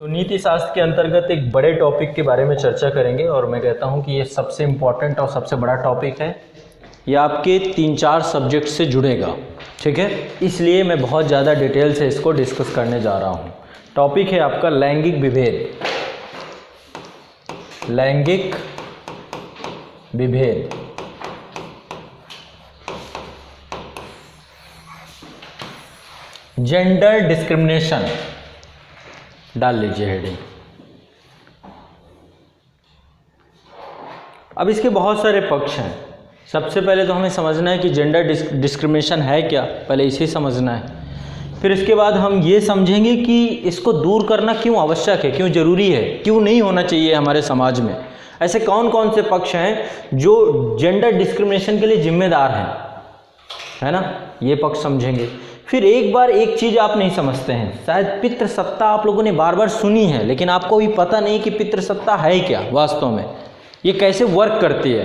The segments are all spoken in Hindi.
तो नीति शास्त्र के अंतर्गत एक बड़े टॉपिक के बारे में चर्चा करेंगे और मैं कहता हूं कि ये सबसे इम्पॉर्टेंट और सबसे बड़ा टॉपिक है। ये आपके 3-4 सब्जेक्ट से जुड़ेगा, ठीक है, इसलिए मैं बहुत ज़्यादा डिटेल से इसको डिस्कस करने जा रहा हूं। टॉपिक है आपका लैंगिक विभेद। लैंगिक विभेद, जेंडर डिस्क्रिमिनेशन डाल लीजिए हेडिंग। अब इसके बहुत सारे पक्ष हैं। सबसे पहले तो हमें समझना है कि जेंडर डिस्क्रिमिनेशन है क्या, पहले इसे समझना है। फिर इसके बाद हम ये समझेंगे कि इसको दूर करना क्यों आवश्यक है, क्यों ज़रूरी है, क्यों नहीं होना चाहिए हमारे समाज में। ऐसे कौन कौन से पक्ष हैं जो जेंडर डिस्क्रिमिनेशन के लिए जिम्मेदार हैं, है ना, ये पक्ष समझेंगे। फिर एक बार एक चीज़ आप नहीं समझते हैं, शायद पितृसत्ता आप लोगों ने बार बार सुनी है, लेकिन आपको भी पता नहीं कि पितृसत्ता है क्या वास्तव में, ये कैसे वर्क करती है,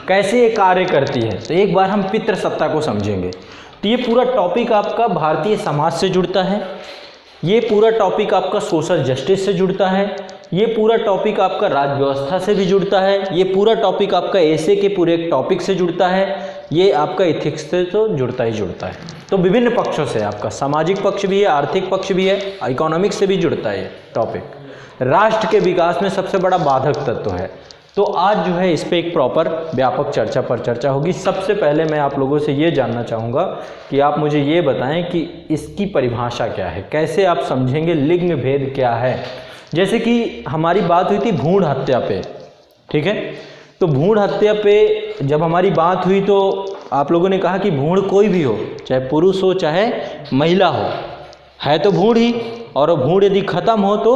कैसे ये कार्य करती है। तो एक बार हम पितृसत्ता को समझेंगे। तो ये पूरा टॉपिक आपका भारतीय समाज से जुड़ता है, ये पूरा टॉपिक आपका सोशल जस्टिस से जुड़ता है, ये पूरा टॉपिक आपका राज्य व्यवस्था से भी जुड़ता है, ये पूरा टॉपिक आपका ऐसे के पूरे एक टॉपिक से जुड़ता है, ये आपका एथिक्स से तो जुड़ता ही जुड़ता है। तो विभिन्न पक्षों से आपका सामाजिक पक्ष भी है, आर्थिक पक्ष भी है, इकोनॉमिक्स से भी जुड़ता है ये टॉपिक। राष्ट्र के विकास में सबसे बड़ा बाधक तत्व है। तो आज जो है इस पर एक प्रॉपर व्यापक चर्चा होगी। सबसे पहले मैं आप लोगों से ये जानना चाहूँगा कि आप मुझे ये बताएं कि इसकी परिभाषा क्या है, कैसे आप समझेंगे लिंग भेद क्या है। जैसे कि हमारी बात हुई थी भ्रूण हत्या पे, ठीक है, तो भ्रूण हत्या पे जब हमारी बात हुई तो आप लोगों ने कहा कि भ्रूण कोई भी हो, चाहे पुरुष हो चाहे महिला हो, है तो भ्रूण ही, और भ्रूण यदि खत्म हो तो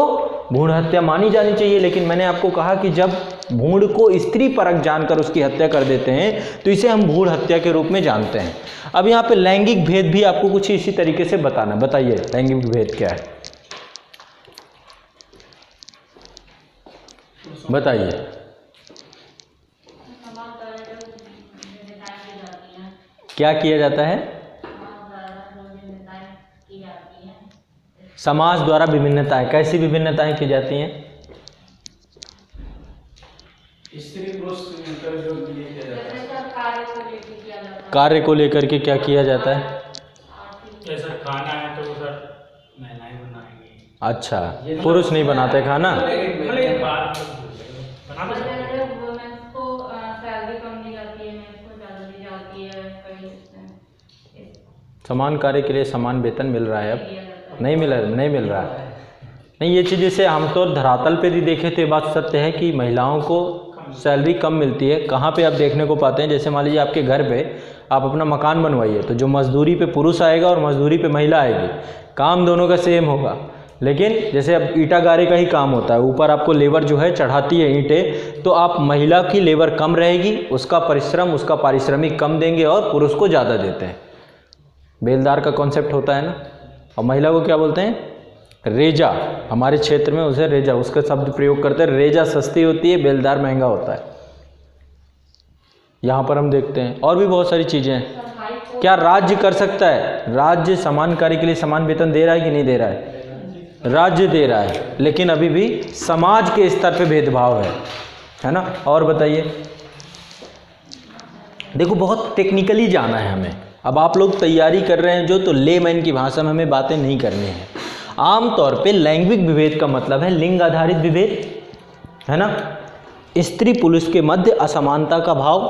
भ्रूण हत्या मानी जानी चाहिए। लेकिन मैंने आपको कहा कि जब भ्रूण को स्त्री परक जानकर उसकी हत्या कर देते हैं तो इसे हम भ्रूण हत्या के रूप में जानते हैं। अब यहाँ पे लैंगिक भेद भी आपको कुछ इसी तरीके से बताना। बताइए लैंगिक भेद क्या है, बताइए। क्या किया जाता है? समाज द्वारा विभिन्नताएं। कैसी विभिन्नताएं की जाती हैं? स्त्री पुरुष जो किया जाता है, कार्य को लेकर के क्या किया जाता है? जैसा खाना है तो सर महिलाएं बनाएंगी। अच्छा, पुरुष नहीं बनाते खाना? समान कार्य के लिए समान वेतन मिल रहा है, अब नहीं मिल रहा है। नहीं, ये चीज़ जैसे हम तो धरातल पे भी देखे तो ये बात सत्य है कि महिलाओं को सैलरी कम मिलती है। कहाँ पे आप देखने को पाते हैं, जैसे मान लीजिए आपके घर पे आप अपना मकान बनवाइए तो जो मजदूरी पे पुरुष आएगा और मजदूरी पे महिला आएगी, काम दोनों का सेम होगा, लेकिन जैसे अब ईंटा गारे का ही काम होता है, ऊपर आपको लेबर जो है चढ़ाती है ईंटें, तो आप महिला की लेबर कम रहेगी, उसका परिश्रम उसका पारिश्रमिक कम देंगे और पुरुष को ज़्यादा देते हैं। बेलदार का कॉन्सेप्ट होता है ना। और महिला को क्या बोलते हैं? रेजा। हमारे क्षेत्र में उसे रेजा, उसका शब्द प्रयोग करते हैं। रेजा सस्ती होती है, बेलदार महंगा होता है। यहाँ पर हम देखते हैं और भी बहुत सारी चीज़ें हैं। क्या राज्य कर सकता है? राज्य समान कार्य के लिए समान वेतन दे रहा है कि नहीं दे रहा है? राज्य दे रहा है, लेकिन अभी भी समाज के स्तर पे भेदभाव है ना। और बताइए। देखो बहुत टेक्निकली जाना है हमें। अब आप लोग तैयारी कर रहे हैं जो, तो लेमैन की भाषा में हमें बातें नहीं करनी है। आमतौर पे लैंगिक विभेद का मतलब है लिंग आधारित विभेद, है ना, स्त्री पुरुष के मध्य असमानता का भाव।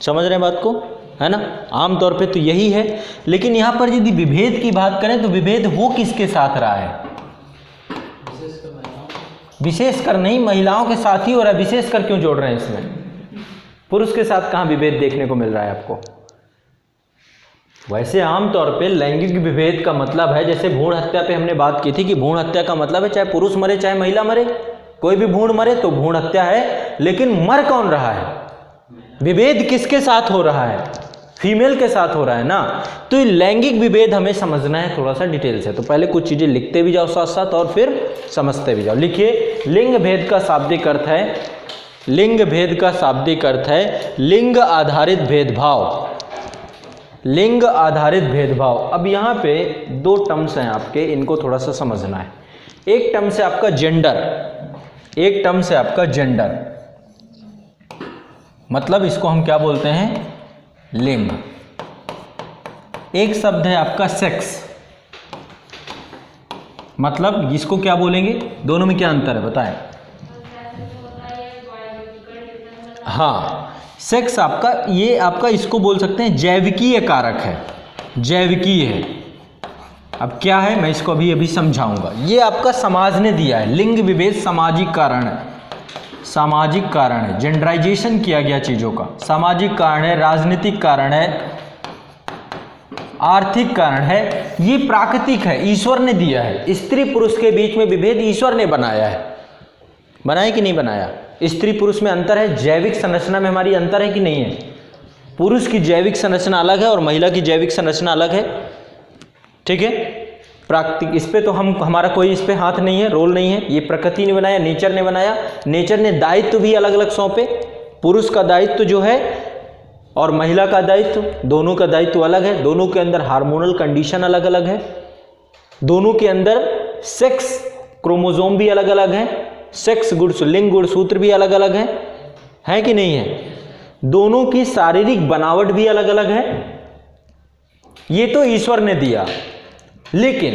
समझ रहे हैं बात को, है ना। आमतौर पे तो यही है। लेकिन यहाँ पर यदि विभेद की बात करें तो विभेद हो किसके साथ रहा है? विशेषकर नहीं, महिलाओं के साथ ही हो रहा है। विशेषकर क्यों जोड़ रहे हैं इसमें? पुरुष के साथ कहाँ विभेद देखने को मिल रहा है आपको? वैसे आमतौर पे लैंगिक विभेद का मतलब है, जैसे भ्रूण हत्या पे हमने बात की थी कि भ्रूण हत्या का मतलब है चाहे पुरुष मरे चाहे महिला मरे, कोई भी भ्रूण मरे तो भ्रूण हत्या है। लेकिन मर कौन रहा है? विभेद किसके साथ हो रहा है? फीमेल के साथ हो रहा है ना। तो ये लैंगिक विभेद हमें समझना है थोड़ा सा डिटेल से। तो पहले कुछ चीज़ें लिखते भी जाओ साथ साथ और फिर समझते भी जाओ। लिखिए, लिंग भेद का शाब्दिक अर्थ है, लिंग भेद का शाब्दिक अर्थ है लिंग आधारित भेदभाव। लिंग आधारित भेदभाव। अब यहाँ पे 2 टर्म्स हैं आपके, इनको थोड़ा सा समझना है। एक टर्म से आपका जेंडर, एक टर्म से आपका जेंडर, मतलब इसको हम क्या बोलते हैं, लिंग। एक शब्द है आपका सेक्स, मतलब इसको क्या बोलेंगे, दोनों में क्या अंतर है बताएं। हाँ, सेक्स आपका, ये आपका इसको बोल सकते हैं जैविकीय कारक है, जैविकीय है। अब क्या है मैं इसको अभी अभी समझाऊंगा। ये आपका समाज ने दिया है, लिंग विभेद सामाजिक कारण है, सामाजिक कारण है, जेंडराइजेशन किया गया चीजों का, सामाजिक कारण है, राजनीतिक कारण है, आर्थिक कारण है, ये प्राकृतिक है, ईश्वर ने दिया है। स्त्री पुरुष के बीच में विभेद ईश्वर ने बनाया है, बनाया कि नहीं बनाया। स्त्री पुरुष में अंतर है, जैविक संरचना में हमारी अंतर है कि नहीं है। पुरुष की जैविक संरचना अलग है और महिला की जैविक संरचना अलग है, ठीक है। प्राकृतिक, इस पे तो हमारा कोई इस पे हाथ नहीं है, रोल नहीं है, ये प्रकृति ने बनाया, नेचर ने बनाया। नेचर ने दायित्व भी अलग अलग सौंपे, पुरुष का दायित्व जो है और महिला का दायित्व, दोनों का दायित्व अलग है, दोनों के अंदर हार्मोनल कंडीशन अलग अलग है, दोनों के अंदर सेक्स क्रोमोसोम भी अलग अलग है, सेक्स लिंग गुणसूत्र भी अलग अलग है कि नहीं है। दोनों की शारीरिक बनावट भी अलग अलग है, ये तो ईश्वर ने दिया। लेकिन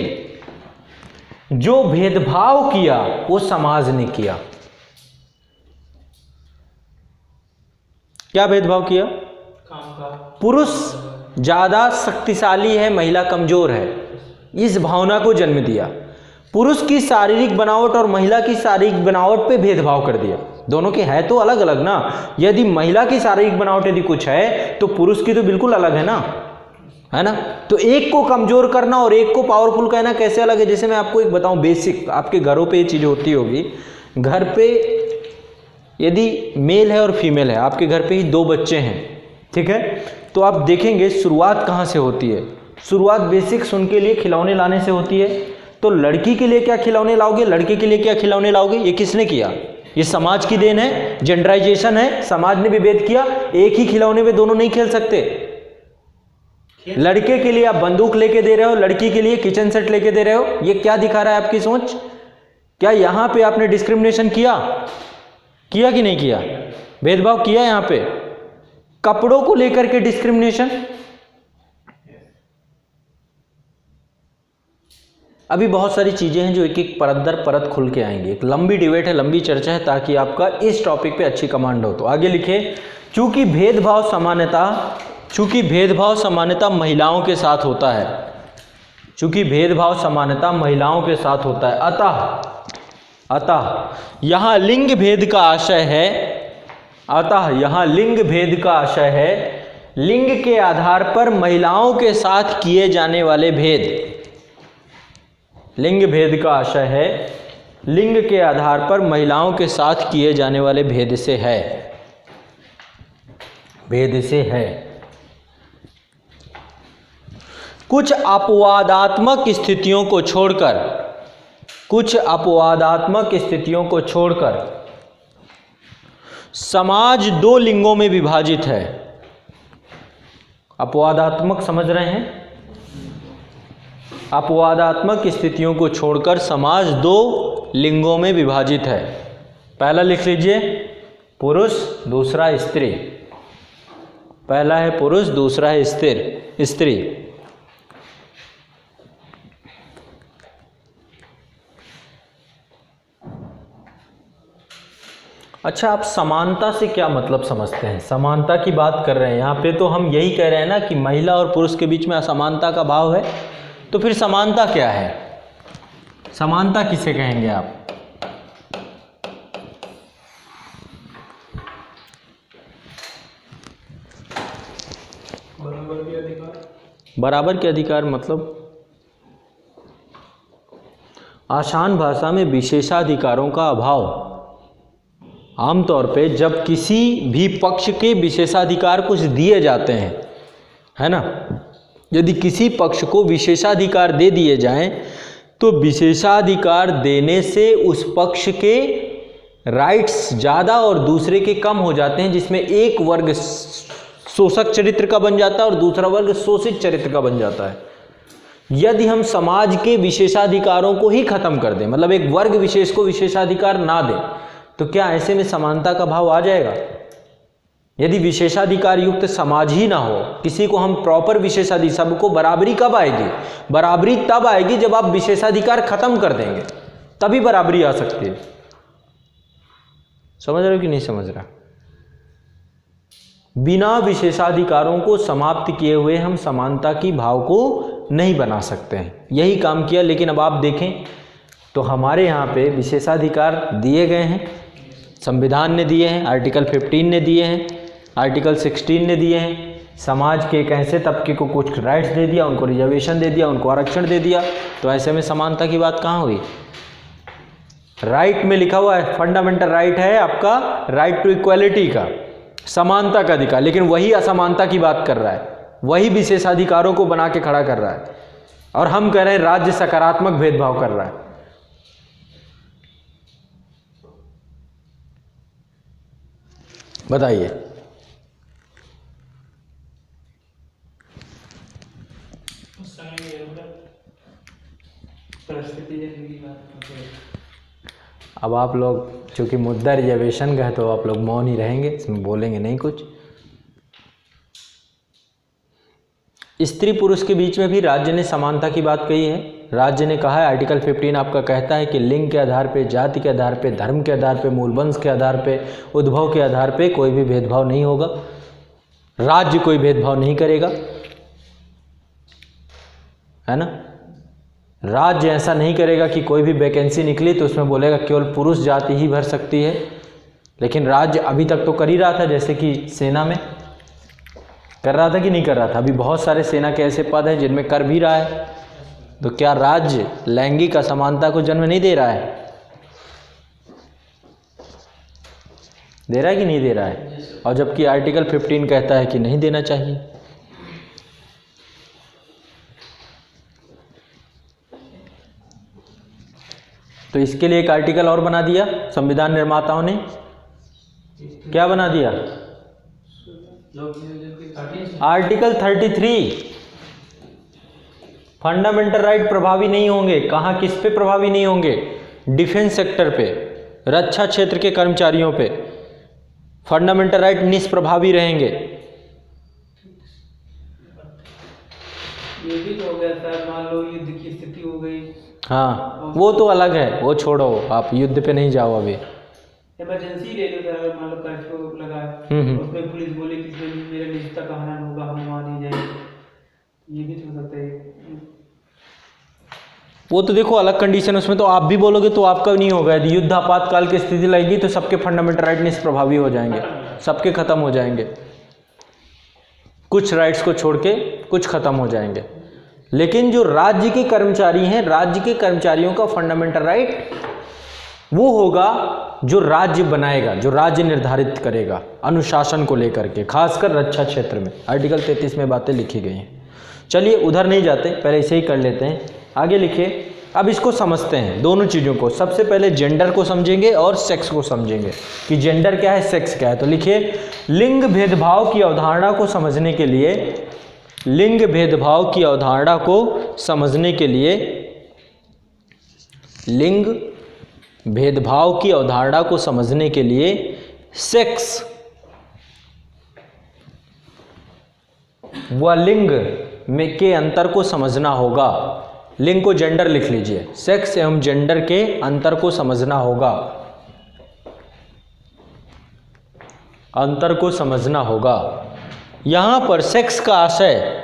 जो भेदभाव किया वो समाज ने किया। क्या भेदभाव किया, पुरुष ज्यादा शक्तिशाली है, महिला कमजोर है, इस भावना को जन्म दिया। पुरुष की शारीरिक बनावट और महिला की शारीरिक बनावट पे भेदभाव कर दिया। दोनों के है तो अलग अलग ना, यदि महिला की शारीरिक बनावट यदि कुछ है तो पुरुष की तो बिल्कुल अलग है ना, है ना। तो एक को कमजोर करना और एक को पावरफुल कहना कैसे अलग है। जैसे मैं आपको एक बताऊं, बेसिक आपके घरों पे ये चीज होती होगी, घर पे यदि मेल है और फीमेल है, आपके घर पे ही दो बच्चे हैं, ठीक है, तो आप देखेंगे शुरुआत कहाँ से होती है। शुरुआत बेसिक्स उनके लिए खिलौने लाने से होती है। तो लड़की के लिए क्या खिलौने लाओगे, लड़के के लिए क्या खिलौने लाओगे, ये किसने किया, ये समाज की देन है, जेंडराइजेशन है, समाज ने विभेद किया। एक ही खिलौने में दोनों नहीं खेल सकते। लड़के के लिए आप बंदूक लेके दे रहे हो, लड़की के लिए किचन सेट लेके दे रहे हो, ये क्या दिखा रहा है आपकी सोच। क्या यहां पे आपने डिस्क्रिमिनेशन किया कि नहीं किया, भेदभाव किया यहां पे। कपड़ों को लेकर के डिस्क्रिमिनेशन, अभी बहुत सारी चीजें हैं जो एक एक परत दर परत खुल के आएंगी। एक लंबी डिबेट है, लंबी चर्चा है, ताकि आपका इस टॉपिक पे अच्छी कमांड हो। तो आगे लिखे, चूंकि भेदभाव सामान्यता महिलाओं के साथ होता है, चूंकि भेदभाव सामान्यता महिलाओं के साथ होता है, अतः यहां लिंग भेद का आशय है, अतः यहां लिंग भेद का आशय है, लिंग के आधार पर महिलाओं के साथ किए जाने वाले भेद, लिंग भेद का आशय है, लिंग के आधार पर महिलाओं के साथ किए जाने वाले भेद से है, भेद से है। कुछ अपवादात्मक स्थितियों को छोड़कर, कुछ अपवादात्मक स्थितियों को छोड़कर समाज दो लिंगों में विभाजित है। अपवादात्मक समझ रहे हैं, अपवादात्मक स्थितियों को छोड़कर समाज दो लिंगों में विभाजित है। पहला लिख लीजिए, पुरुष, दूसरा स्त्री। पहला है पुरुष, दूसरा है स्त्री। अच्छा, आप समानता से क्या मतलब समझते हैं, समानता की बात कर रहे हैं यहाँ पे, तो हम यही कह रहे हैं ना कि महिला और पुरुष के बीच में असमानता का भाव है। तो फिर समानता क्या है, समानता किसे कहेंगे आप। बराबर के अधिकार, बराबर के अधिकार मतलब आसान भाषा में विशेषाधिकारों का अभाव। आमतौर पे जब किसी भी पक्ष के विशेषाधिकार कुछ दिए जाते हैं, है ना, यदि किसी पक्ष को विशेषाधिकार दे दिए जाएं तो विशेषाधिकार देने से उस पक्ष के राइट्स ज़्यादा और दूसरे के कम हो जाते हैं, जिसमें एक वर्ग शोषक चरित्र का बन जाता है और दूसरा वर्ग शोषित चरित्र का बन जाता है। यदि हम समाज के विशेषाधिकारों को ही खत्म कर दें, मतलब एक वर्ग विशेष को विशेषाधिकार ना दें, तो क्या ऐसे में समानता का भाव आ जाएगा? यदि विशेषाधिकार युक्त समाज ही ना हो, किसी को हम प्रॉपर विशेषाधिकार, सबको बराबरी कब आएगी? बराबरी तब आएगी जब आप विशेषाधिकार खत्म कर देंगे, तभी बराबरी आ सकती है। समझ रहे हो कि नहीं समझ रहा? बिना विशेषाधिकारों को समाप्त किए हुए हम समानता की भाव को नहीं बना सकते हैं। यही काम किया। लेकिन अब आप देखें तो हमारे यहाँ पे विशेषाधिकार दिए गए हैं, संविधान ने दिए हैं, आर्टिकल 15 ने दिए हैं, आर्टिकल 16 ने दिए हैं। समाज के एक ऐसे तबके को कुछ राइट्स दे दिया, उनको रिजर्वेशन दे दिया, उनको आरक्षण दे दिया, तो ऐसे में समानता की बात कहाँ हुई? राइट में लिखा हुआ है, फंडामेंटल राइट है आपका, राइट टू इक्वालिटी का, समानता का अधिकार, लेकिन वही असमानता की बात कर रहा है, वही विशेषाधिकारों को बना के खड़ा कर रहा है। और हम कह रहे हैं राज्य सकारात्मक भेदभाव कर रहा है। बताइए। उस समय परिस्थिति जैसी की बात। अब आप लोग चूंकि मुद्दा रिजर्वेशन का है तो आप लोग मौन ही रहेंगे, इसमें बोलेंगे नहीं कुछ। स्त्री पुरुष के बीच में भी राज्य ने समानता की बात कही है। राज्य ने कहा है, आर्टिकल 15 आपका कहता है कि लिंग के आधार पे, जाति के आधार पे, धर्म के आधार पे, मूल वंश के आधार पे, उद्भव के आधार पे कोई भी भेदभाव नहीं होगा, राज्य कोई भेदभाव नहीं करेगा, है ना। राज्य ऐसा नहीं करेगा कि कोई भी वैकेंसी निकली तो उसमें बोलेगा केवल पुरुष जाति ही भर सकती है। लेकिन राज्य अभी तक तो कर ही रहा था, जैसे कि सेना में कर रहा था कि नहीं कर रहा था। अभी बहुत सारे सेना के ऐसे पद हैं जिनमें कर भी रहा है। तो क्या राज्य लैंगिक असमानता को जन्म नहीं दे रहा है? दे रहा है कि नहीं दे रहा है? और जबकि आर्टिकल 15 कहता है कि नहीं देना चाहिए। तो इसके लिए एक आर्टिकल और बना दिया संविधान निर्माताओं ने। क्या बना दिया? आर्टिकल 33, फंडामेंटल राइट प्रभावी नहीं होंगे। कहाँ, किस पे प्रभावी नहीं होंगे? डिफेंस सेक्टर पे, रक्षा क्षेत्र के कर्मचारियों पे फंडामेंटल राइट निष्प्रभावी रहेंगे। ये भी तो हो गया सर, मान लो युद्ध की स्थिति हो गई। हाँ, वो तो अलग है, वो छोड़ो, आप युद्ध पे नहीं जाओ अभी। इमरजेंसी ले लो सर, मान लो कर्फ्यू लगा, उसमें पुलिस बोले कि मेरा निजता का हनन होगा, हम वहाँ नहीं जाएंगे, ये भी तो हो सकता है। वो तो देखो अलग कंडीशन, उसमें तो आप भी बोलोगे तो आपका नहीं होगा। यदि युद्ध आपातकाल की स्थिति लगेगी तो सबके फंडामेंटल राइट निष्प्रभावी हो जाएंगे, सबके खत्म हो जाएंगे, कुछ राइट्स को छोड़ के कुछ खत्म हो जाएंगे। लेकिन जो राज्य के कर्मचारी हैं, राज्य के कर्मचारियों का फंडामेंटल राइट वो होगा जो राज्य बनाएगा, जो राज्य निर्धारित करेगा अनुशासन को लेकर के, खासकर रक्षा क्षेत्र में। आर्टिकल 33 में बातें लिखी गई हैं। चलिए उधर नहीं जाते, पहले इसे ही कर लेते हैं। आगे लिखिए। अब इसको समझते हैं दोनों चीज़ों को। सबसे पहले जेंडर को समझेंगे और सेक्स को समझेंगे कि जेंडर क्या है, सेक्स क्या है। तो लिखिए, लिंग भेदभाव की अवधारणा को समझने के लिए, लिंग भेदभाव की अवधारणा को समझने के लिए, लिंग भेदभाव की अवधारणा को समझने के लिए सेक्स व लिंग में के अंतर को समझना होगा। लिंग को जेंडर लिख लीजिए, सेक्स एवं जेंडर के अंतर को समझना होगा, अंतर को समझना होगा। यहां पर सेक्स का आशय,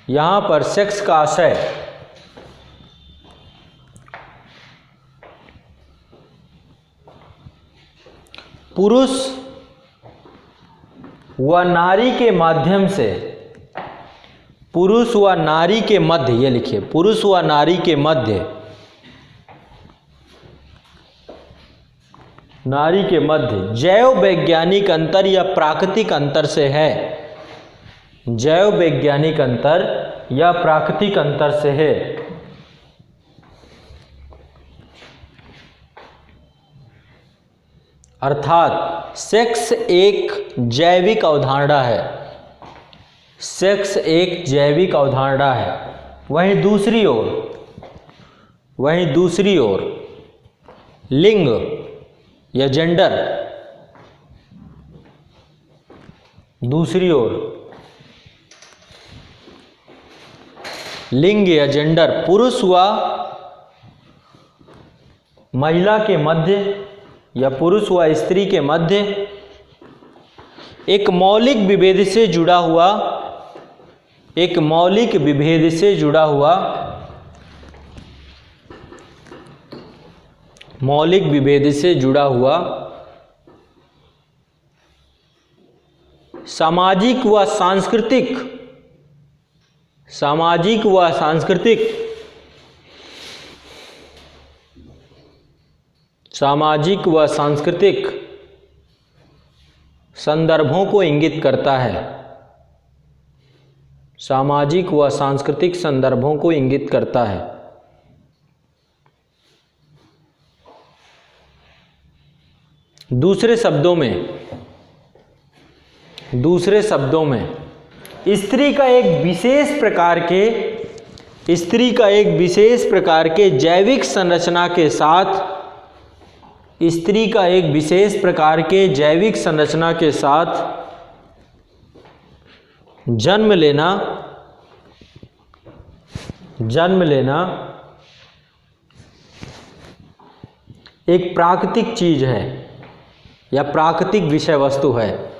यहां पर सेक्स का आशय पुरुष व नारी के माध्यम से, पुरुष व नारी के मध्य, ये लिखिए, पुरुष व नारी के मध्य, नारी के मध्य जैव वैज्ञानिक अंतर या प्राकृतिक अंतर से है, जैव वैज्ञानिक अंतर या प्राकृतिक अंतर से है। अर्थात सेक्स एक जैविक अवधारणा है, सेक्स एक जैविक अवधारणा है। वहीं दूसरी ओर लिंग या जेंडर, दूसरी ओर लिंग या जेंडर पुरुष व महिला के मध्य या पुरुष व स्त्री के मध्य एक मौलिक विभेद से जुड़ा हुआ सामाजिक व सांस्कृतिक संदर्भों को इंगित करता है। सामाजिक व सांस्कृतिक संदर्भों को इंगित करता है। दूसरे शब्दों में स्त्री का एक विशेष प्रकार के जैविक संरचना के साथ जन्म लेना एक प्राकृतिक चीज है या प्राकृतिक विषय वस्तु है।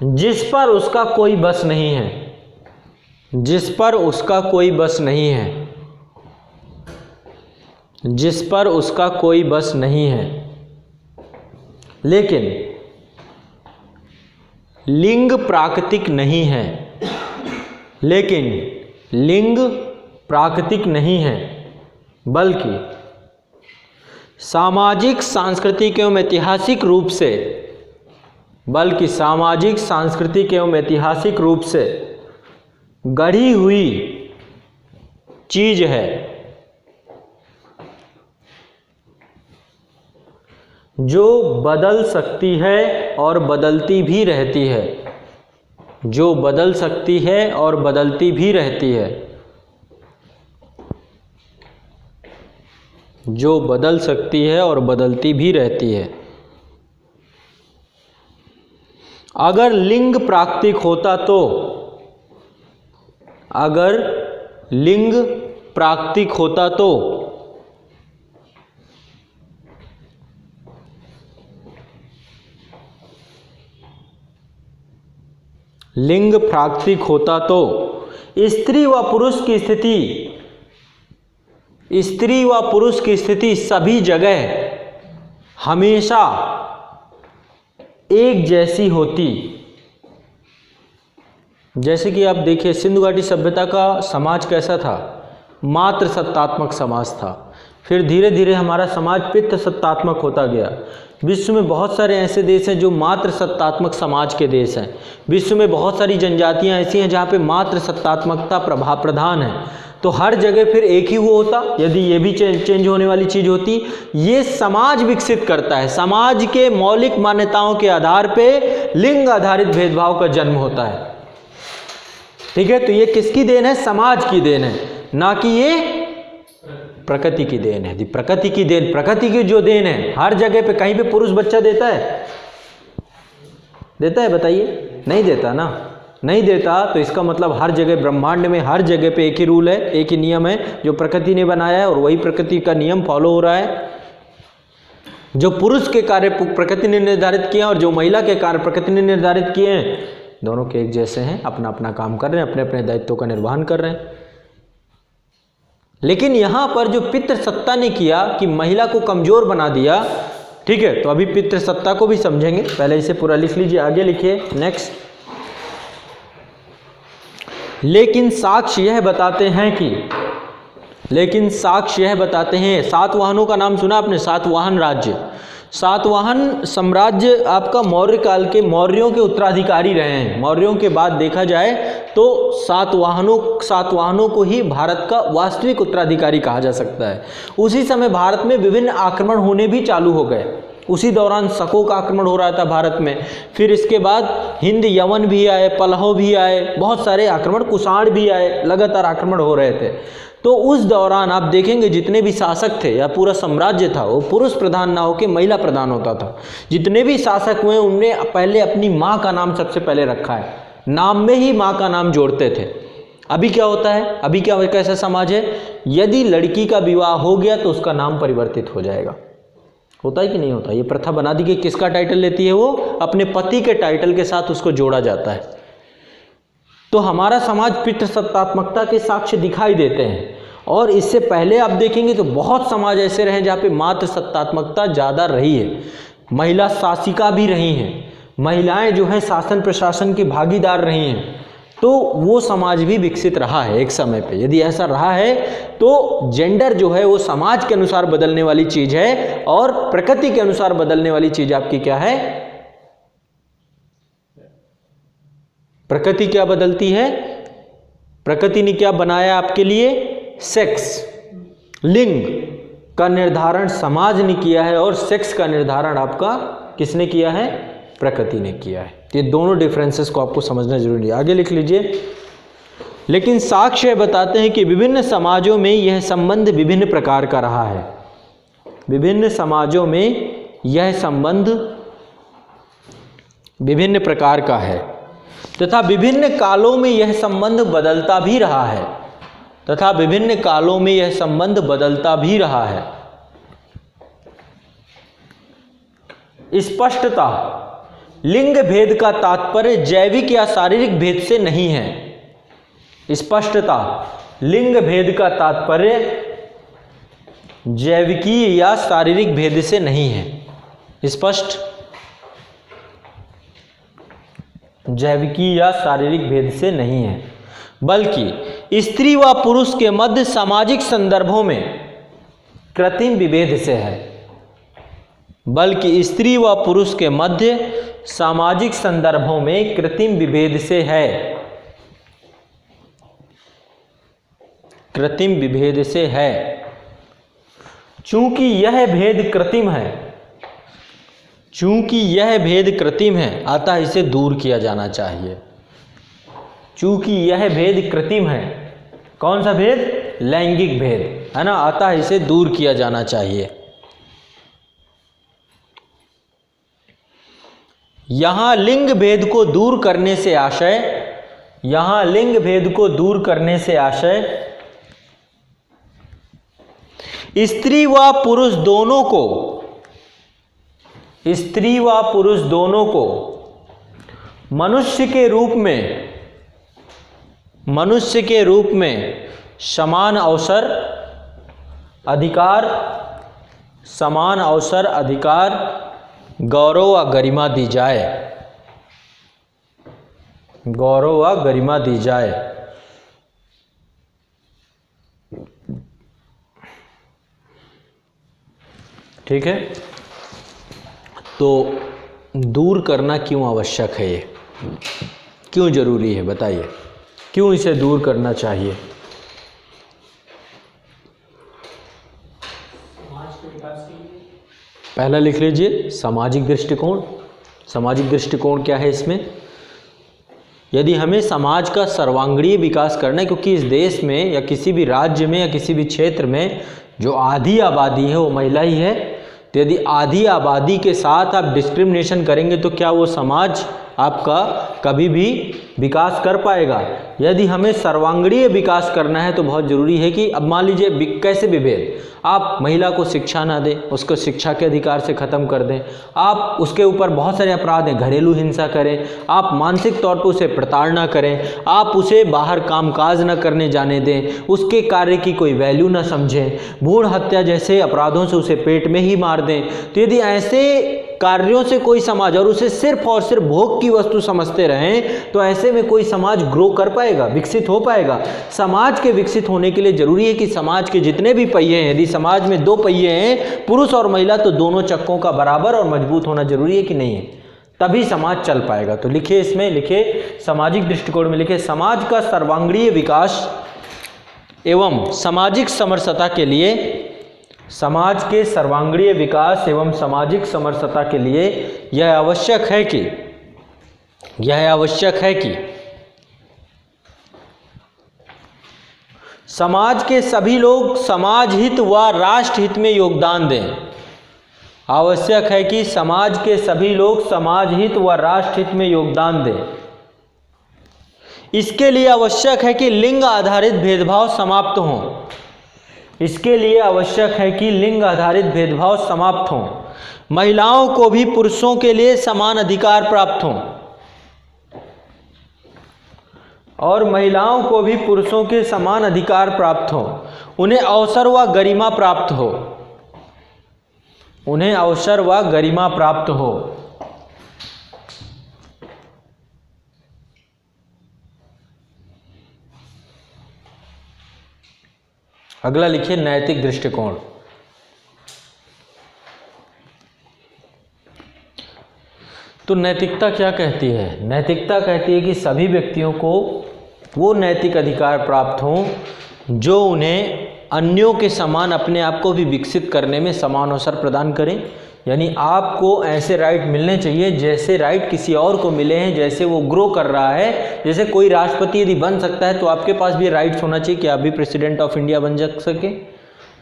जिस पर उसका कोई बस नहीं है। लेकिन लिंग प्राकृतिक नहीं है, बल्कि सामाजिक सांस्कृतिक एवं ऐतिहासिक रूप से गढ़ी हुई चीज है, जो बदल सकती है और बदलती भी रहती है। अगर लिंग प्राकृतिक होता तो स्त्री व पुरुष की स्थिति सभी जगह हमेशा एक जैसी होती। जैसे कि आप देखिए सिंधु घाटी सभ्यता का समाज कैसा था, मात्र सत्तात्मक समाज था। फिर धीरे धीरे हमारा समाज पित्त सत्तात्मक होता गया। विश्व में बहुत सारे ऐसे देश हैं जो मात्र सत्तात्मक समाज के देश हैं। विश्व में बहुत सारी जनजातियां ऐसी हैं जहाँ पे मात्र सत्तात्मकता प्रभाव प्रधान है। तो हर जगह फिर एक ही वो होता, यदि ये भी चेंज होने वाली चीज़ होती। ये समाज विकसित करता है। समाज के मौलिक मान्यताओं के आधार पे लिंग आधारित भेदभाव का जन्म होता है। ठीक है, तो ये किसकी देन है? समाज की देन है, ना कि ये प्रकृति की देन है। प्रकृति की जो देन है, हर जगह पे कहीं पे पुरुष बच्चा देता है बताइए? नहीं देता ना। नहीं देता तो इसका मतलब हर जगह ब्रह्मांड में हर जगह पे एक ही रूल है, एक ही नियम है जो प्रकृति ने बनाया है और वही प्रकृति का नियम फॉलो हो रहा है। जो पुरुष के कार्य प्रकृति ने निर्धारित किए और जो महिला के कार्य प्रकृति ने निर्धारित किए हैं, दोनों के एक जैसे हैं, अपना अपना काम कर रहे हैं, अपने अपने दायित्वों का निर्वहन कर रहे हैं। लेकिन यहाँ पर जो पितृसत्ता ने किया कि महिला को कमजोर बना दिया, ठीक है, तो अभी पितृसत्ता को भी समझेंगे। पहले इसे पूरा लिख लीजिए, आगे लिखिए नेक्स्ट। लेकिन साक्ष्य यह बताते हैं सातवाहनों का नाम सुना आपने? सातवाहन राज्य, सातवाहन साम्राज्य आपका मौर्य काल के मौर्यों के उत्तराधिकारी रहे हैं। मौर्यों के बाद देखा जाए तो सातवाहनों को ही भारत का वास्तविक उत्तराधिकारी कहा जा सकता है। उसी समय भारत में विभिन्न आक्रमण होने भी चालू हो गए। उसी दौरान शकों का आक्रमण हो रहा था भारत में। फिर इसके बाद हिंद यवन भी आए, पल्लव भी आए, बहुत सारे आक्रमण, कुषाण भी आए, लगातार आक्रमण हो रहे थे। तो उस दौरान आप देखेंगे जितने भी शासक थे या पूरा साम्राज्य था वो पुरुष प्रधान ना होकर महिला प्रधान होता था। जितने भी शासक हुए उनने पहले अपनी माँ का नाम सबसे पहले रखा है, नाम में ही माँ का नाम जोड़ते थे। अभी क्या होता है, अभी क्या कैसा समाज है, यदि लड़की का विवाह हो गया तो उसका नाम परिवर्तित हो जाएगा। होता है कि नहीं होता? ये प्रथा बना दी कि किसका टाइटल लेती है वो, अपने पति के टाइटल के साथ उसको जोड़ा जाता है। तो हमारा समाज पितृसत्तात्मकता के साक्ष्य दिखाई देते हैं। और इससे पहले आप देखेंगे तो बहुत समाज ऐसे रहे जहाँ पे मातृ सत्तात्मकता ज़्यादा रही है, महिला शासिका भी रही हैं, महिलाएं जो हैं शासन प्रशासन की भागीदार रही हैं। तो वो समाज भी विकसित रहा है एक समय पे। यदि ऐसा रहा है तो जेंडर जो है वो समाज के अनुसार बदलने वाली चीज़ है और प्रकृति के अनुसार बदलने वाली चीज़ आपकी क्या है? प्रकृति क्या बदलती है? प्रकृति ने क्या बनाया आपके लिए? सेक्स, लिंग का निर्धारण समाज ने किया है और सेक्स का निर्धारण आपका किसने किया है? प्रकृति ने किया है। ये दोनों डिफरेंसेस को आपको समझना जरूरी है। आगे लिख लीजिए। लेकिन साक्ष्य बताते हैं कि विभिन्न समाजों में यह संबंध विभिन्न प्रकार का रहा है। विभिन्न समाजों में यह संबंध विभिन्न प्रकार का है तथा विभिन्न कालों में यह संबंध बदलता भी रहा है। तथा विभिन्न कालों में यह संबंध बदलता भी रहा है। स्पष्टता, लिंग भेद का तात्पर्य जैविक या शारीरिक भेद से नहीं है। स्पष्टता, लिंग भेद का तात्पर्य जैविकीय या शारीरिक भेद से नहीं है। स्पष्ट, जैविकीय या शारीरिक भेद से नहीं है, बल्कि स्त्री व पुरुष के मध्य सामाजिक संदर्भों में कृत्रिम विभेद से है। बल्कि स्त्री व पुरुष के मध्य सामाजिक संदर्भों में कृत्रिम विभेद से है। कृत्रिम विभेद से है। चूंकि यह भेद कृत्रिम है, चूंकि यह भेद कृत्रिम है अतः इसे दूर किया जाना चाहिए। चूंकि यह भेद कृत्रिम है, कौन सा भेद? लैंगिक भेद, है ना, अतः इसे दूर किया जाना चाहिए। यहां लिंग भेद को दूर करने से आशय, यहां लिंग भेद को दूर करने से आशय स्त्री व पुरुष दोनों को, स्त्री व पुरुष दोनों को मनुष्य के रूप में, मनुष्य के रूप में समान अवसर अधिकार, समान अवसर अधिकार, गौरव व गरिमा दी जाए, गौरव व गरिमा दी जाए। ठीक है, तो दूर करना क्यों आवश्यक है, ये क्यों जरूरी है, बताइए क्यों इसे दूर करना चाहिए? पहला लिख लीजिए सामाजिक दृष्टिकोण। सामाजिक दृष्टिकोण क्या है इसमें? यदि हमें समाज का सर्वांगीण विकास करना है, क्योंकि इस देश में या किसी भी राज्य में या किसी भी क्षेत्र में जो आधी आबादी है वो महिला ही है, तो यदि आधी आबादी के साथ आप डिस्क्रिमिनेशन करेंगे तो क्या वो समाज आपका कभी भी विकास कर पाएगा? यदि हमें सर्वांगीण विकास करना है तो बहुत ज़रूरी है कि अब मान लीजिए कैसे विभेद, आप महिला को शिक्षा ना दें, उसको शिक्षा के अधिकार से ख़त्म कर दें, आप उसके ऊपर बहुत सारे अपराध हैं, घरेलू हिंसा करें, आप मानसिक तौर पर उसे प्रताड़ना करें, आप उसे बाहर कामकाज न करने जाने दें, उसके कार्य की कोई वैल्यू ना समझें, भ्रूण हत्या जैसे अपराधों से उसे पेट में ही मार दें, तो यदि ऐसे कार्यों से कोई समाज और उसे सिर्फ और सिर्फ भोग की वस्तु समझते रहें तो ऐसे में कोई समाज ग्रो कर पाएगा, विकसित हो पाएगा? समाज के विकसित होने के लिए जरूरी है कि समाज के जितने भी पहिए हैं, यदि समाज में दो पहिए हैं पुरुष और महिला, तो दोनों चक्कों का बराबर और मजबूत होना जरूरी है कि नहीं है? तभी समाज चल पाएगा। तो लिखिए, इसमें लिखिए सामाजिक दृष्टिकोण में लिखिए समाज का सर्वांगीण विकास एवं सामाजिक समरसता के लिए समाज के सर्वांगीण विकास एवं सामाजिक समरसता के लिए यह आवश्यक है कि समाज के सभी लोग समाज हित व राष्ट्र हित में योगदान दें। आवश्यक है कि समाज के सभी लोग समाज हित व राष्ट्र हित में योगदान दें। इसके लिए आवश्यक है कि लिंग आधारित भेदभाव समाप्त हों। इसके लिए आवश्यक है कि लिंग आधारित भेदभाव समाप्त हों। महिलाओं को भी पुरुषों के लिए समान अधिकार प्राप्त हों और महिलाओं को भी पुरुषों के समान अधिकार प्राप्त हों। उन्हें अवसर व गरिमा प्राप्त हो। उन्हें अवसर व गरिमा प्राप्त हो। अगला लिखिए नैतिक दृष्टिकोण। तो नैतिकता क्या कहती है? नैतिकता कहती है कि सभी व्यक्तियों को वो नैतिक अधिकार प्राप्त हों जो उन्हें अन्यों के समान अपने आप को भी विकसित करने में समान अवसर प्रदान करें। यानी आपको ऐसे राइट मिलने चाहिए जैसे राइट किसी और को मिले हैं, जैसे वो ग्रो कर रहा है। जैसे कोई राष्ट्रपति यदि बन सकता है तो आपके पास भी राइट्स होना चाहिए कि आप भी प्रेसिडेंट ऑफ इंडिया बन सके।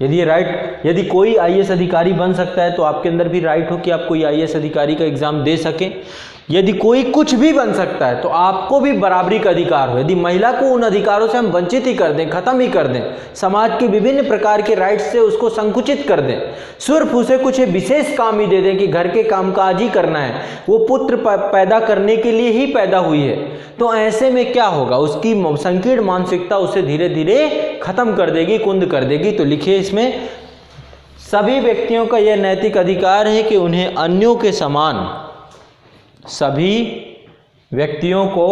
यदि कोई आईएएस अधिकारी बन सकता है तो आपके अंदर भी राइट हो कि आप कोई आईएएस अधिकारी का एग्जाम दे सकें। यदि कोई कुछ भी बन सकता है तो आपको भी बराबरी का अधिकार हो। यदि महिला को उन अधिकारों से हम वंचित ही कर दें, खत्म ही कर दें, समाज के विभिन्न प्रकार के राइट्स से उसको संकुचित कर दें, सिर्फ उसे कुछ विशेष काम ही दे दें कि घर के कामकाज ही करना है, वो पुत्र पैदा करने के लिए ही पैदा हुई है, तो ऐसे में क्या होगा? उसकी संकीर्ण मानसिकता उसे धीरे धीरे खत्म कर देगी, कुंद कर देगी। तो लिखिए इसमें सभी व्यक्तियों का यह नैतिक अधिकार है कि उन्हें अन्यों के समान, सभी व्यक्तियों को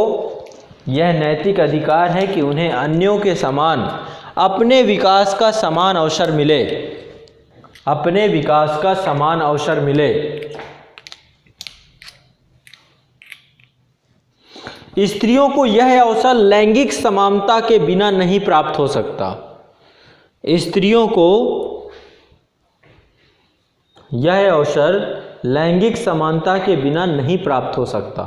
यह नैतिक अधिकार है कि उन्हें अन्यों के समान अपने विकास का समान अवसर मिले, अपने विकास का समान अवसर मिले। स्त्रियों को यह अवसर लैंगिक समानता के बिना नहीं प्राप्त हो सकता। स्त्रियों को यह अवसर लैंगिक समानता के बिना नहीं प्राप्त हो सकता।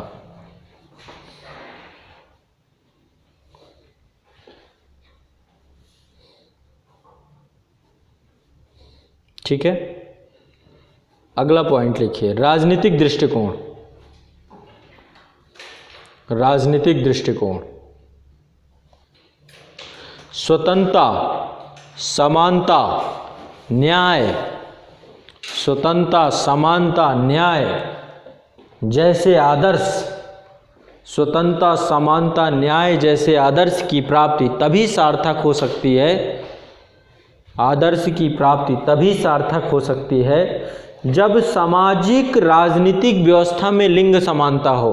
ठीक है, अगला पॉइंट लिखिए राजनीतिक दृष्टिकोण। राजनीतिक दृष्टिकोण स्वतंत्रता, समानता, न्याय, स्वतंत्रता, समानता, न्याय जैसे आदर्श, स्वतंत्रता, समानता, न्याय जैसे आदर्श की प्राप्ति तभी सार्थक हो सकती है। आदर्श की प्राप्ति तभी सार्थक हो सकती है जब सामाजिक राजनीतिक व्यवस्था में लिंग समानता हो।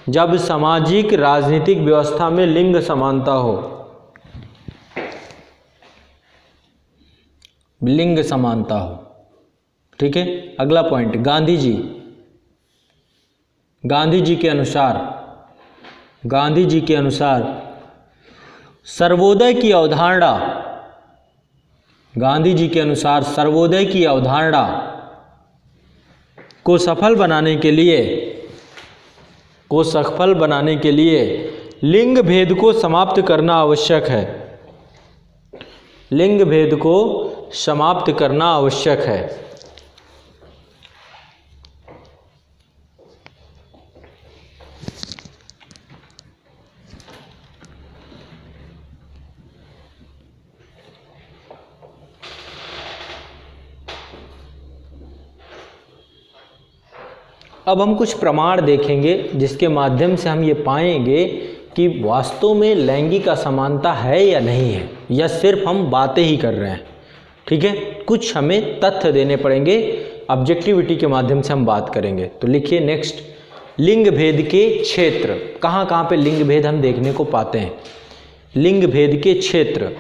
जब सामाजिक राजनीतिक व्यवस्था में लिंग समानता हो, लिंग समानता हो। ठीक है, अगला पॉइंट गांधी जी के अनुसार सर्वोदय की अवधारणा, गांधी जी के अनुसार सर्वोदय की अवधारणा को सफल बनाने के लिए लिंग भेद को समाप्त करना आवश्यक है। लिंग भेद को समाप्त करना आवश्यक है। अब हम कुछ प्रमाण देखेंगे जिसके माध्यम से हम ये पाएंगे कि वास्तव में लैंगिक असमानता है या नहीं है, या सिर्फ हम बातें ही कर रहे हैं। ठीक है, कुछ हमें तथ्य देने पड़ेंगे, ऑब्जेक्टिविटी के माध्यम से हम बात करेंगे। तो लिखिए नेक्स्ट, लिंग भेद के क्षेत्र। कहाँ कहाँ पे लिंग भेद हम देखने को पाते हैं? लिंग भेद के क्षेत्र।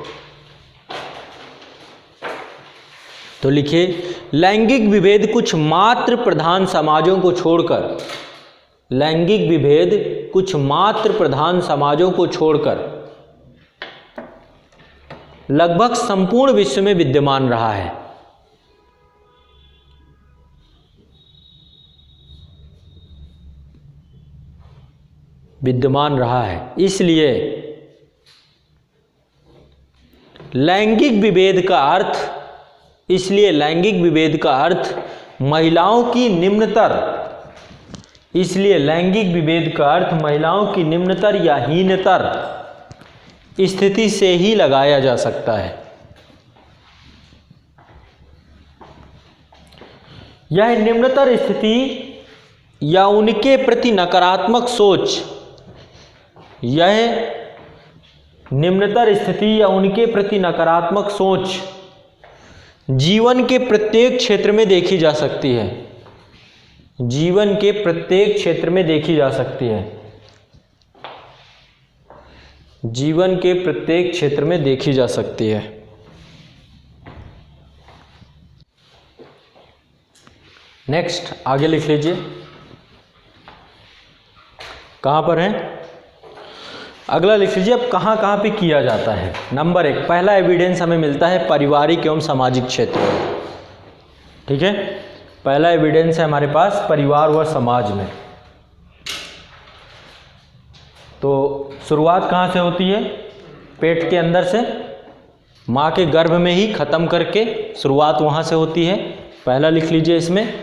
तो लिखिए लैंगिक विभेद कुछ मात्र प्रधान समाजों को छोड़कर, लैंगिक विभेद कुछ मात्र प्रधान समाजों को छोड़कर लगभग संपूर्ण विश्व में विद्यमान रहा है। विद्यमान रहा है। इसलिए लैंगिक विभेद का अर्थ महिलाओं की निम्नतर या हीनतर स्थिति से ही लगाया जा सकता है। यह निम्नतर स्थिति या उनके प्रति नकारात्मक सोच जीवन के प्रत्येक क्षेत्र में देखी जा सकती है। नेक्स्ट आगे लिख लीजिए, कहाँ पर है, अगला लिख लीजिए। अब कहाँ कहाँ पे किया जाता है। नंबर 1, पहला एविडेंस हमें मिलता है पारिवारिक एवं सामाजिक क्षेत्र में। ठीक है, पहला एविडेंस है हमारे पास परिवार व समाज में। तो शुरुआत कहाँ से होती है? पेट के अंदर से, माँ के गर्भ में ही खत्म करके शुरुआत वहाँ से होती है। पहला लिख लीजिए इसमें,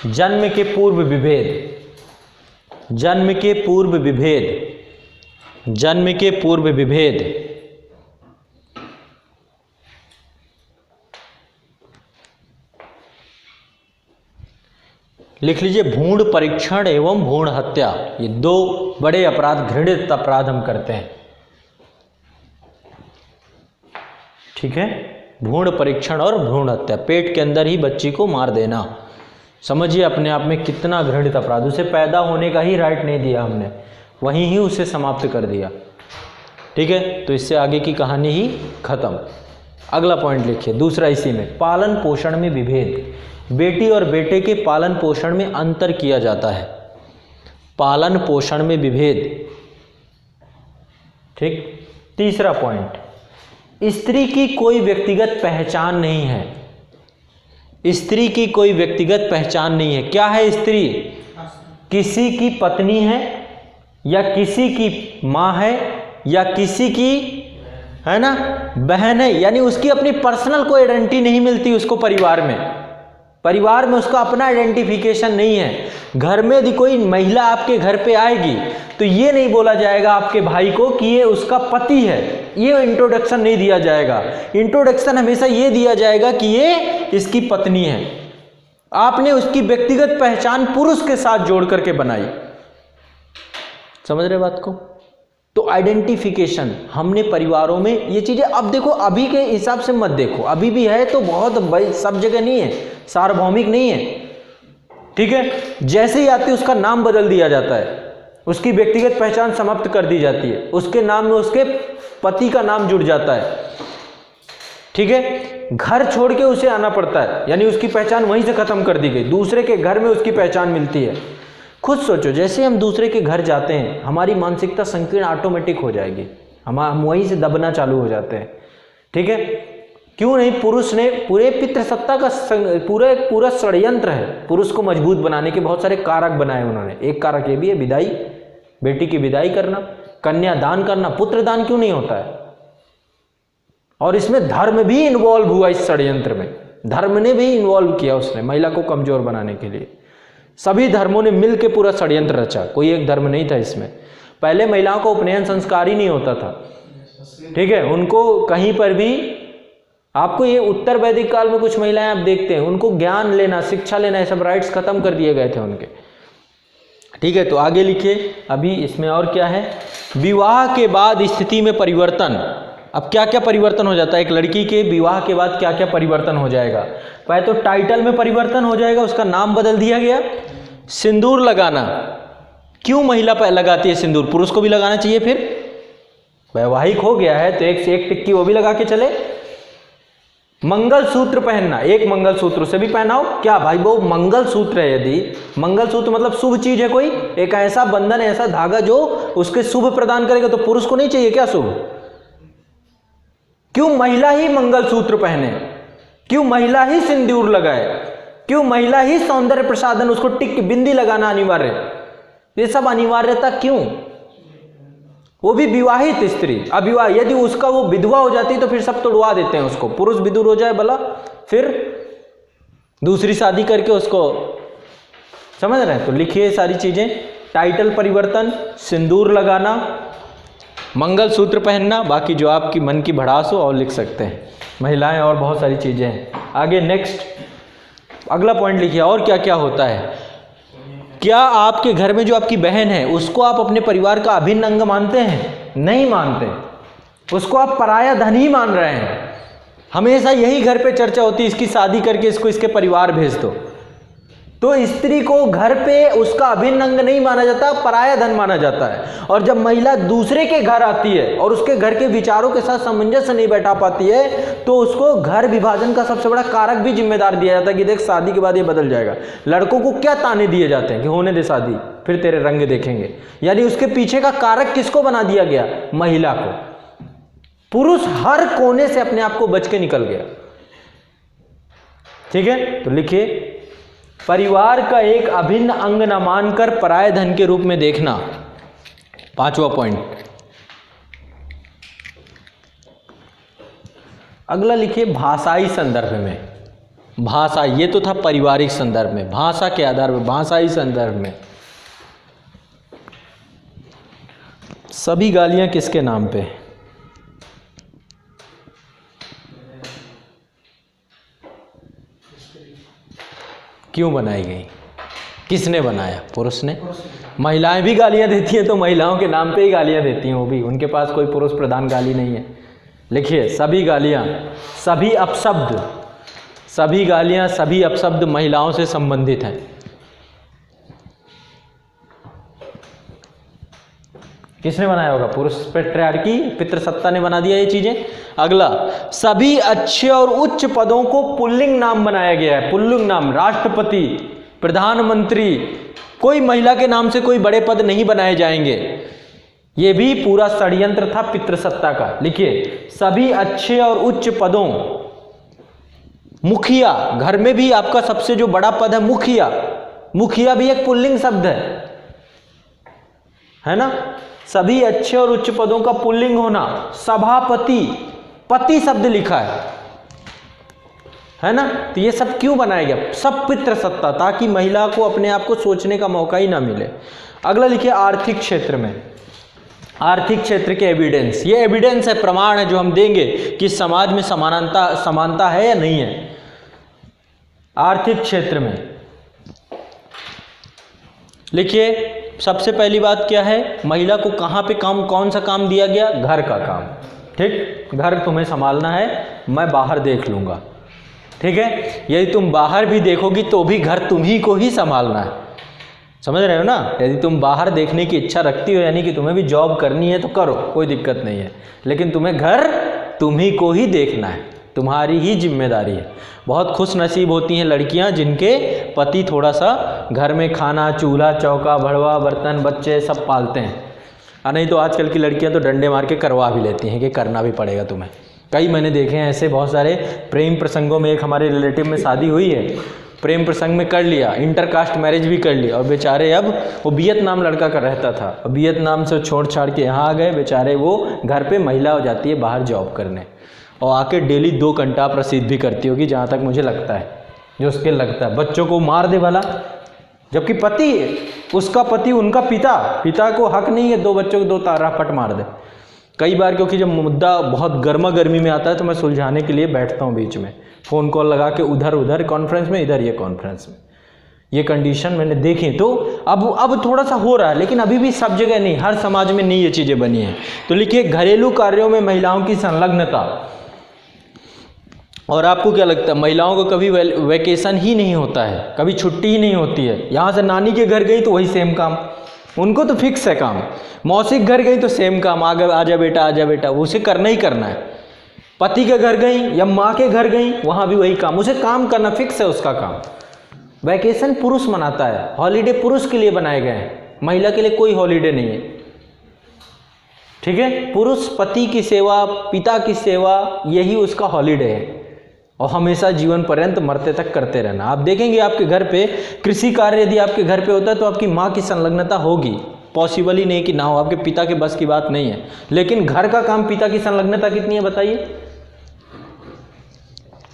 जन्म के पूर्व विभेद। लिख लीजिए भ्रूण परीक्षण एवं भ्रूण हत्या। ये 2 बड़े अपराध, घृणित अपराध हम करते हैं। ठीक है, भ्रूण परीक्षण और भ्रूण हत्या, पेट के अंदर ही बच्ची को मार देना। समझिए अपने आप में कितना घृणित अपराध। उसे पैदा होने का ही राइट नहीं दिया हमने, वहीं ही उसे समाप्त कर दिया। ठीक है, तो इससे आगे की कहानी ही खत्म। अगला पॉइंट लिखिए, दूसरा इसी में, पालन पोषण में विभेद। बेटी और बेटे के पालन पोषण में अंतर किया जाता है। पालन पोषण में विभेद। ठीक, तीसरा पॉइंट, स्त्री की कोई व्यक्तिगत पहचान नहीं है। क्या है स्त्री? किसी की पत्नी है, या किसी की माँ है, या किसी की, है ना, बहन है। यानी उसकी अपनी पर्सनल कोई आइडेंटिटी नहीं मिलती उसको। परिवार में उसका अपना आइडेंटिफिकेशन नहीं है। घर में यदि कोई महिला आपके घर पे आएगी तो ये नहीं बोला जाएगा आपके भाई को कि ये उसका पति है। ये इंट्रोडक्शन नहीं दिया जाएगा। इंट्रोडक्शन हमेशा ये दिया जाएगा कि ये इसकी पत्नी है। आपने उसकी व्यक्तिगत पहचान पुरुष के साथ जोड़ करके बनाई। समझ रहे बात को? तो आइडेंटिफिकेशन हमने परिवारों में ये चीजें, अब देखो अभी के हिसाब से मत देखो, अभी भी है तो बहुत सब जगह नहीं है, सार्वभौमिक नहीं है। ठीक है, जैसे ही आती उसका नाम बदल दिया जाता है, उसकी व्यक्तिगत पहचान समाप्त कर दी जाती है, उसके नाम में उसके पति का नाम जुड़ जाता है। ठीक है, घर छोड़ के उसे आना पड़ता है, यानी उसकी पहचान वहीं से खत्म कर दी गई, दूसरे के घर में उसकी पहचान मिलती है। खुद सोचो, जैसे हम दूसरे के घर जाते हैं हमारी मानसिकता संकीर्ण ऑटोमेटिक हो जाएगी, हम वहीं से दबना चालू हो जाते हैं। ठीक है, क्यों नहीं? पुरुष ने पूरे पितृसत्ता का पूरा षड्यंत्र है पुरुष को मजबूत बनाने के, बहुत सारे कारक बनाए उन्होंने। एक कारक ये भी है, विदाई, बेटी की विदाई करना, कन्यादान करना। पुत्रदान क्यों नहीं होता है? और इसमें धर्म भी इन्वॉल्व हुआ, इस षड्यंत्र में धर्म ने भी इन्वॉल्व किया, उसने महिला को कमजोर बनाने के लिए। सभी धर्मों ने मिलकर पूरा षड्यंत्र रचा, कोई एक धर्म नहीं था इसमें। पहले महिलाओं का उपनयन संस्कार ही नहीं होता था। ठीक है, उनको कहीं पर भी, आपको ये उत्तर वैदिक काल में कुछ महिलाएं आप देखते हैं, उनको ज्ञान लेना, शिक्षा लेना, ये सब राइट्स खत्म कर दिए गए थे उनके। ठीक है, तो आगे लिखिए। अभी इसमें और क्या है? विवाह के बाद स्थिति में परिवर्तन। अब क्या क्या परिवर्तन हो जाता है एक लड़की के विवाह के बाद? क्या क्या परिवर्तन हो जाएगा? पहले तो टाइटल में परिवर्तन हो जाएगा, उसका नाम बदल दिया गया। सिंदूर लगाना, क्यों महिला पर लगाती है सिंदूर? पुरुष को भी लगाना चाहिए। फिर वैवाहिक हो गया है तो एक से एक टिक्की वो भी लगा के चले। मंगलसूत्र पहनना, एक मंगलसूत्र से भी पहनाओ। क्या भाई, वो मंगलसूत्र है, यदि मंगलसूत्र मतलब शुभ चीज है, कोई एक ऐसा बंधन, ऐसा धागा जो उसके शुभ प्रदान करेगा, तो पुरुष को नहीं चाहिए क्या शुभ? क्यों महिला ही मंगलसूत्र पहने? क्यों महिला ही सिंदूर लगाए? क्यों महिला ही सौंदर्य प्रसाधन, उसको टिक बिंदी लगाना अनिवार्य? ये सब अनिवार्यता क्यों? वो भी विवाहित स्त्री, अविवाह, यदि उसका वो विधवा हो जाती है तो फिर सब तोड़वा देते हैं उसको, पुरुष विदुर हो जाए भला, फिर दूसरी शादी करके उसको, समझ रहे हैं। तो लिखिए सारी चीजें, टाइटल परिवर्तन, सिंदूर लगाना, मंगलसूत्र पहनना, बाकी जो आपकी मन की भड़ास हो और लिख सकते हैं महिलाएं, और बहुत सारी चीजें हैं। आगे नेक्स्ट अगला पॉइंट लिखिए, और क्या क्या होता है। क्या आपके घर में जो आपकी बहन है उसको आप अपने परिवार का अभिन्न अंग मानते हैं? नहीं मानते, उसको आप पराया धन ही मान रहे हैं। हमेशा यही घर पे चर्चा होती है, इसकी शादी करके इसको इसके परिवार भेज दो। तो स्त्री को घर पे उसका अभिन्न अंग नहीं माना जाता, पराया धन माना जाता है। और जब महिला दूसरे के घर आती है और उसके घर के विचारों के साथ सामंजस्य नहीं बैठा पाती है, तो उसको घर विभाजन का सबसे बड़ा कारक भी जिम्मेदार दिया जाता है कि देख शादी के बाद ये बदल जाएगा। लड़कों को क्या ताने दिए जाते हैं कि होने दे शादी, फिर तेरे रंग देखेंगे। यानी उसके पीछे का कारक किसको बना दिया गया? महिला को। पुरुष हर कोने से अपने आप को बच के निकल गया। ठीक है, तो लिखिए, परिवार का एक अभिन्न अंग न मानकर पराये धन के रूप में देखना, पांचवा पॉइंट। अगला लिखिए, भाषाई संदर्भ में। भाषा, ये तो था पारिवारिक संदर्भ में, भाषा के आधार पर, भाषाई संदर्भ में सभी गालियां किसके नाम पे? क्यों बनाई गई? किसने बनाया? पुरुष ने। महिलाएं भी गालियां देती हैं तो महिलाओं के नाम पे ही गालियां देती हैं, वो भी, उनके पास कोई पुरुष प्रधान गाली नहीं है। लिखिए, सभी गालियां, सभी अपशब्द, सभी गालियां, सभी अपशब्द महिलाओं से संबंधित हैं। किसने बनाया होगा? पुरुष पैट्रियार्की, पितृसत्ता ने बना दिया ये चीजें। अगला, सभी अच्छे और उच्च पदों को पुल्लिंग नाम बनाया गया है। पुल्लिंग नाम, राष्ट्रपति, प्रधानमंत्री, कोई महिला के नाम से कोई बड़े पद नहीं बनाए जाएंगे। ये भी पूरा षड्यंत्र था पितृसत्ता का। लिखिए, सभी अच्छे और उच्च पदों, मुखिया, घर में भी आपका सबसे जो बड़ा पद है मुखिया, मुखिया भी एक पुल्लिंग शब्द है ना। सभी अच्छे और उच्च पदों का पुल्लिंग होना। सभापति, पति शब्द लिखा है ना। तो ये सब क्यों बनाया गया? सब पितृसत्ता, ताकि महिला को अपने आप को सोचने का मौका ही ना मिले। अगला लिखिए, आर्थिक क्षेत्र में, आर्थिक क्षेत्र के एविडेंस। ये एविडेंस है, प्रमाण है जो हम देंगे कि समाज में समानता है या नहीं है। आर्थिक क्षेत्र में लिखिए, सबसे पहली बात क्या है? महिला को कहाँ पे काम, कौन सा काम दिया गया? घर का काम। ठीक, घर तुम्हें संभालना है, मैं बाहर देख लूँगा। ठीक है, यदि तुम बाहर भी देखोगी तो भी घर तुम्ही को ही संभालना है। समझ रहे हो ना। यदि तुम बाहर देखने की इच्छा रखती हो, यानी कि तुम्हें भी जॉब करनी है तो करो, कोई दिक्कत नहीं है, लेकिन तुम्हें घर तुम्ही को ही देखना है, तुम्हारी ही जिम्मेदारी है। बहुत खुश नसीब होती हैं लड़कियां जिनके पति थोड़ा सा घर में खाना, चूल्हा चौका, भड़वा, बर्तन, बच्चे सब पालते हैं। नहीं तो आजकल की लड़कियां तो डंडे मार के करवा भी लेती हैं कि करना भी पड़ेगा तुम्हें। कई मैंने देखे हैं ऐसे बहुत सारे प्रेम प्रसंगों में। एक हमारे रिलेटिव में शादी हुई है, प्रेम प्रसंग में कर लिया, इंटरकास्ट मैरिज भी कर लिया, और बेचारे अब वो वियतनाम लड़का का रहता था, और वियतनाम से छोड़ छाड़ के यहाँ आ गए। बेचारे वो घर पे महिला हो जाती है बाहर जॉब करने, और आके डेली 2 घंटा आप रसीद भी करती होगी, जहाँ तक मुझे लगता है, जो उसके लगता है। बच्चों को मार दे भला, जबकि पति, उसका पति, उनका पिता को हक नहीं है 2 बच्चों को 2 तारा पट मार दे। कई बार क्योंकि जब मुद्दा बहुत गर्मा गर्मी में आता है तो मैं सुलझाने के लिए बैठता हूँ बीच में, फ़ोन कॉल लगा के, उधर कॉन्फ्रेंस में, इधर ये कॉन्फ्रेंस में। ये कंडीशन मैंने देखी। तो अब थोड़ा सा हो रहा है, लेकिन अभी भी सब जगह नहीं, हर समाज में नहीं ये चीज़ें बनी हैं। तो लिखिए, घरेलू कार्यों में महिलाओं की संलग्नता। और आपको क्या लगता है, महिलाओं को कभी वैकेशन ही नहीं होता है, कभी छुट्टी ही नहीं होती है। यहाँ से नानी के घर गई तो वही सेम काम, उनको तो फिक्स है काम। मौसी के घर गई तो सेम काम, आजा बेटा, उसे करना ही करना है। पति के घर गई या माँ के घर गई, वहाँ भी वही काम, उसे काम करना फिक्स है उसका काम। वैकेशन पुरुष मनाता है, हॉलीडे पुरुष के लिए बनाए गए हैं, महिला के लिए कोई हॉलीडे नहीं है। ठीक है, पुरुष पति की सेवा, पिता की सेवा, यही उसका हॉलीडे है, और हमेशा जीवन पर्यंत मरते तक करते रहना। आप देखेंगे आपके घर पे कृषि कार्य यदि आपके घर पे होता है तो आपकी माँ की संलग्नता होगी, पॉसिबल ही नहीं कि ना हो, आपके पिता के बस की बात नहीं है। लेकिन घर का काम पिता की संलग्नता कितनी है बताइए?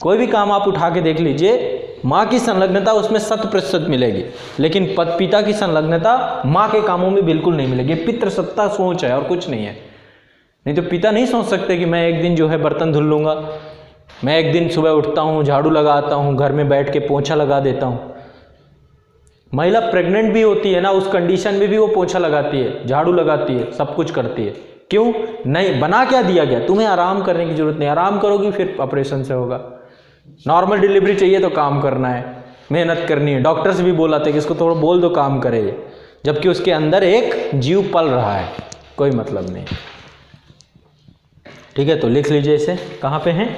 कोई भी काम आप उठा के देख लीजिए, माँ की संलग्नता उसमें 100% मिलेगी, लेकिन पिता की संलग्नता माँ के कामों में बिल्कुल नहीं मिलेगी। पितृसत्ता सोच है और कुछ नहीं है। नहीं तो पिता नहीं सोच सकते कि मैं एक दिन जो है बर्तन धुल लूँगा, मैं एक दिन सुबह उठता हूँ, झाड़ू लगाता हूँ, घर में बैठ के पोंछा लगा देता हूँ। महिला प्रेग्नेंट भी होती है ना, उस कंडीशन में भी वो पोंछा लगाती है, झाड़ू लगाती है, सब कुछ करती है। क्यों? नहीं, बना क्या दिया गया, तुम्हें आराम करने की जरूरत नहीं, आराम करोगी फिर ऑपरेशन से होगा। नॉर्मल डिलीवरी चाहिए तो काम करना है, मेहनत करनी है। डॉक्टर्स भी बोलाते कि इसको थोड़ा बोल दो काम करे, जबकि उसके अंदर एक जीव पल रहा है, कोई मतलब नहीं। ठीक है, तो लिख लीजिए इसे, कहाँ पे हैं?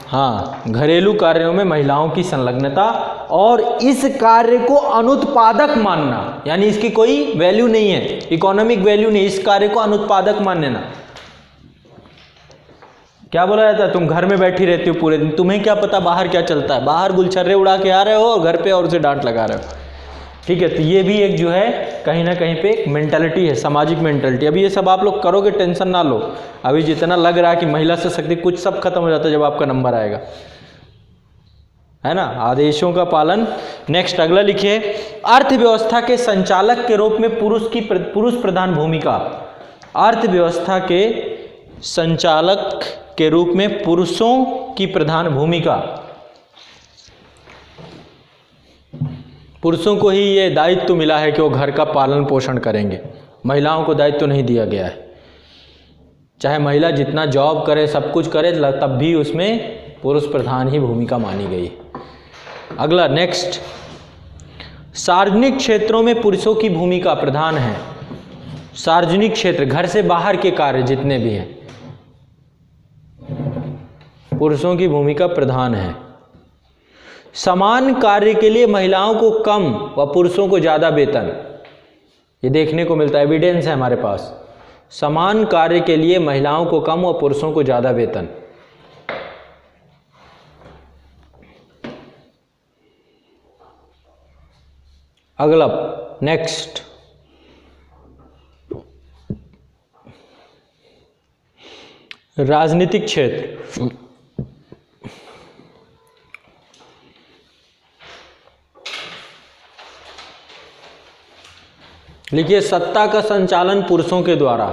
हाँ, घरेलू कार्यों में महिलाओं की संलग्नता और इस कार्य को अनुत्पादक मानना, यानी इसकी कोई वैल्यू नहीं है, इकोनॉमिक वैल्यू नहीं, इस कार्य को अनुत्पादक मान लेना। क्या बोला जाता है? तुम घर में बैठी रहती हो पूरे दिन, तुम्हें क्या पता बाहर क्या चलता है, बाहर गुलछर्रे उड़ा के आ रहे हो और घर पे और उसे डांट लगा रहे हो। ठीक है, तो ये भी एक जो है कहीं ना कहीं पे एक मेंटालिटी है, सामाजिक मेंटालिटी। अभी ये सब आप लोग करोगे, टेंशन ना लो। अभी जितना लग रहा है कि महिला से शक्ति, कुछ सब खत्म हो जाता है जब आपका नंबर आएगा, है ना। आदेशों का पालन। नेक्स्ट अगला लिखिए, अर्थव्यवस्था के संचालक के रूप में पुरुष प्रधान भूमिका। अर्थव्यवस्था के संचालक के रूप में पुरुषों की प्रधान भूमिका। पुरुषों को ही ये दायित्व मिला है कि वो घर का पालन पोषण करेंगे, महिलाओं को दायित्व नहीं दिया गया है। चाहे महिला जितना जॉब करे, सब कुछ करे, तब भी उसमें पुरुष प्रधान ही भूमिका मानी गई। अगला नेक्स्ट, सार्वजनिक क्षेत्रों में पुरुषों की भूमिका प्रधान है। सार्वजनिक क्षेत्र, घर से बाहर के कार्य जितने भी हैं, पुरुषों की भूमिका प्रधान है। समान कार्य के लिए महिलाओं को कम व पुरुषों को ज़्यादा वेतन, ये देखने को मिलता है, एविडेंस है हमारे पास। समान कार्य के लिए महिलाओं को कम व पुरुषों को ज़्यादा वेतन। अगला नेक्स्ट, राजनीतिक क्षेत्र। लिखिए, सत्ता का संचालन पुरुषों के द्वारा।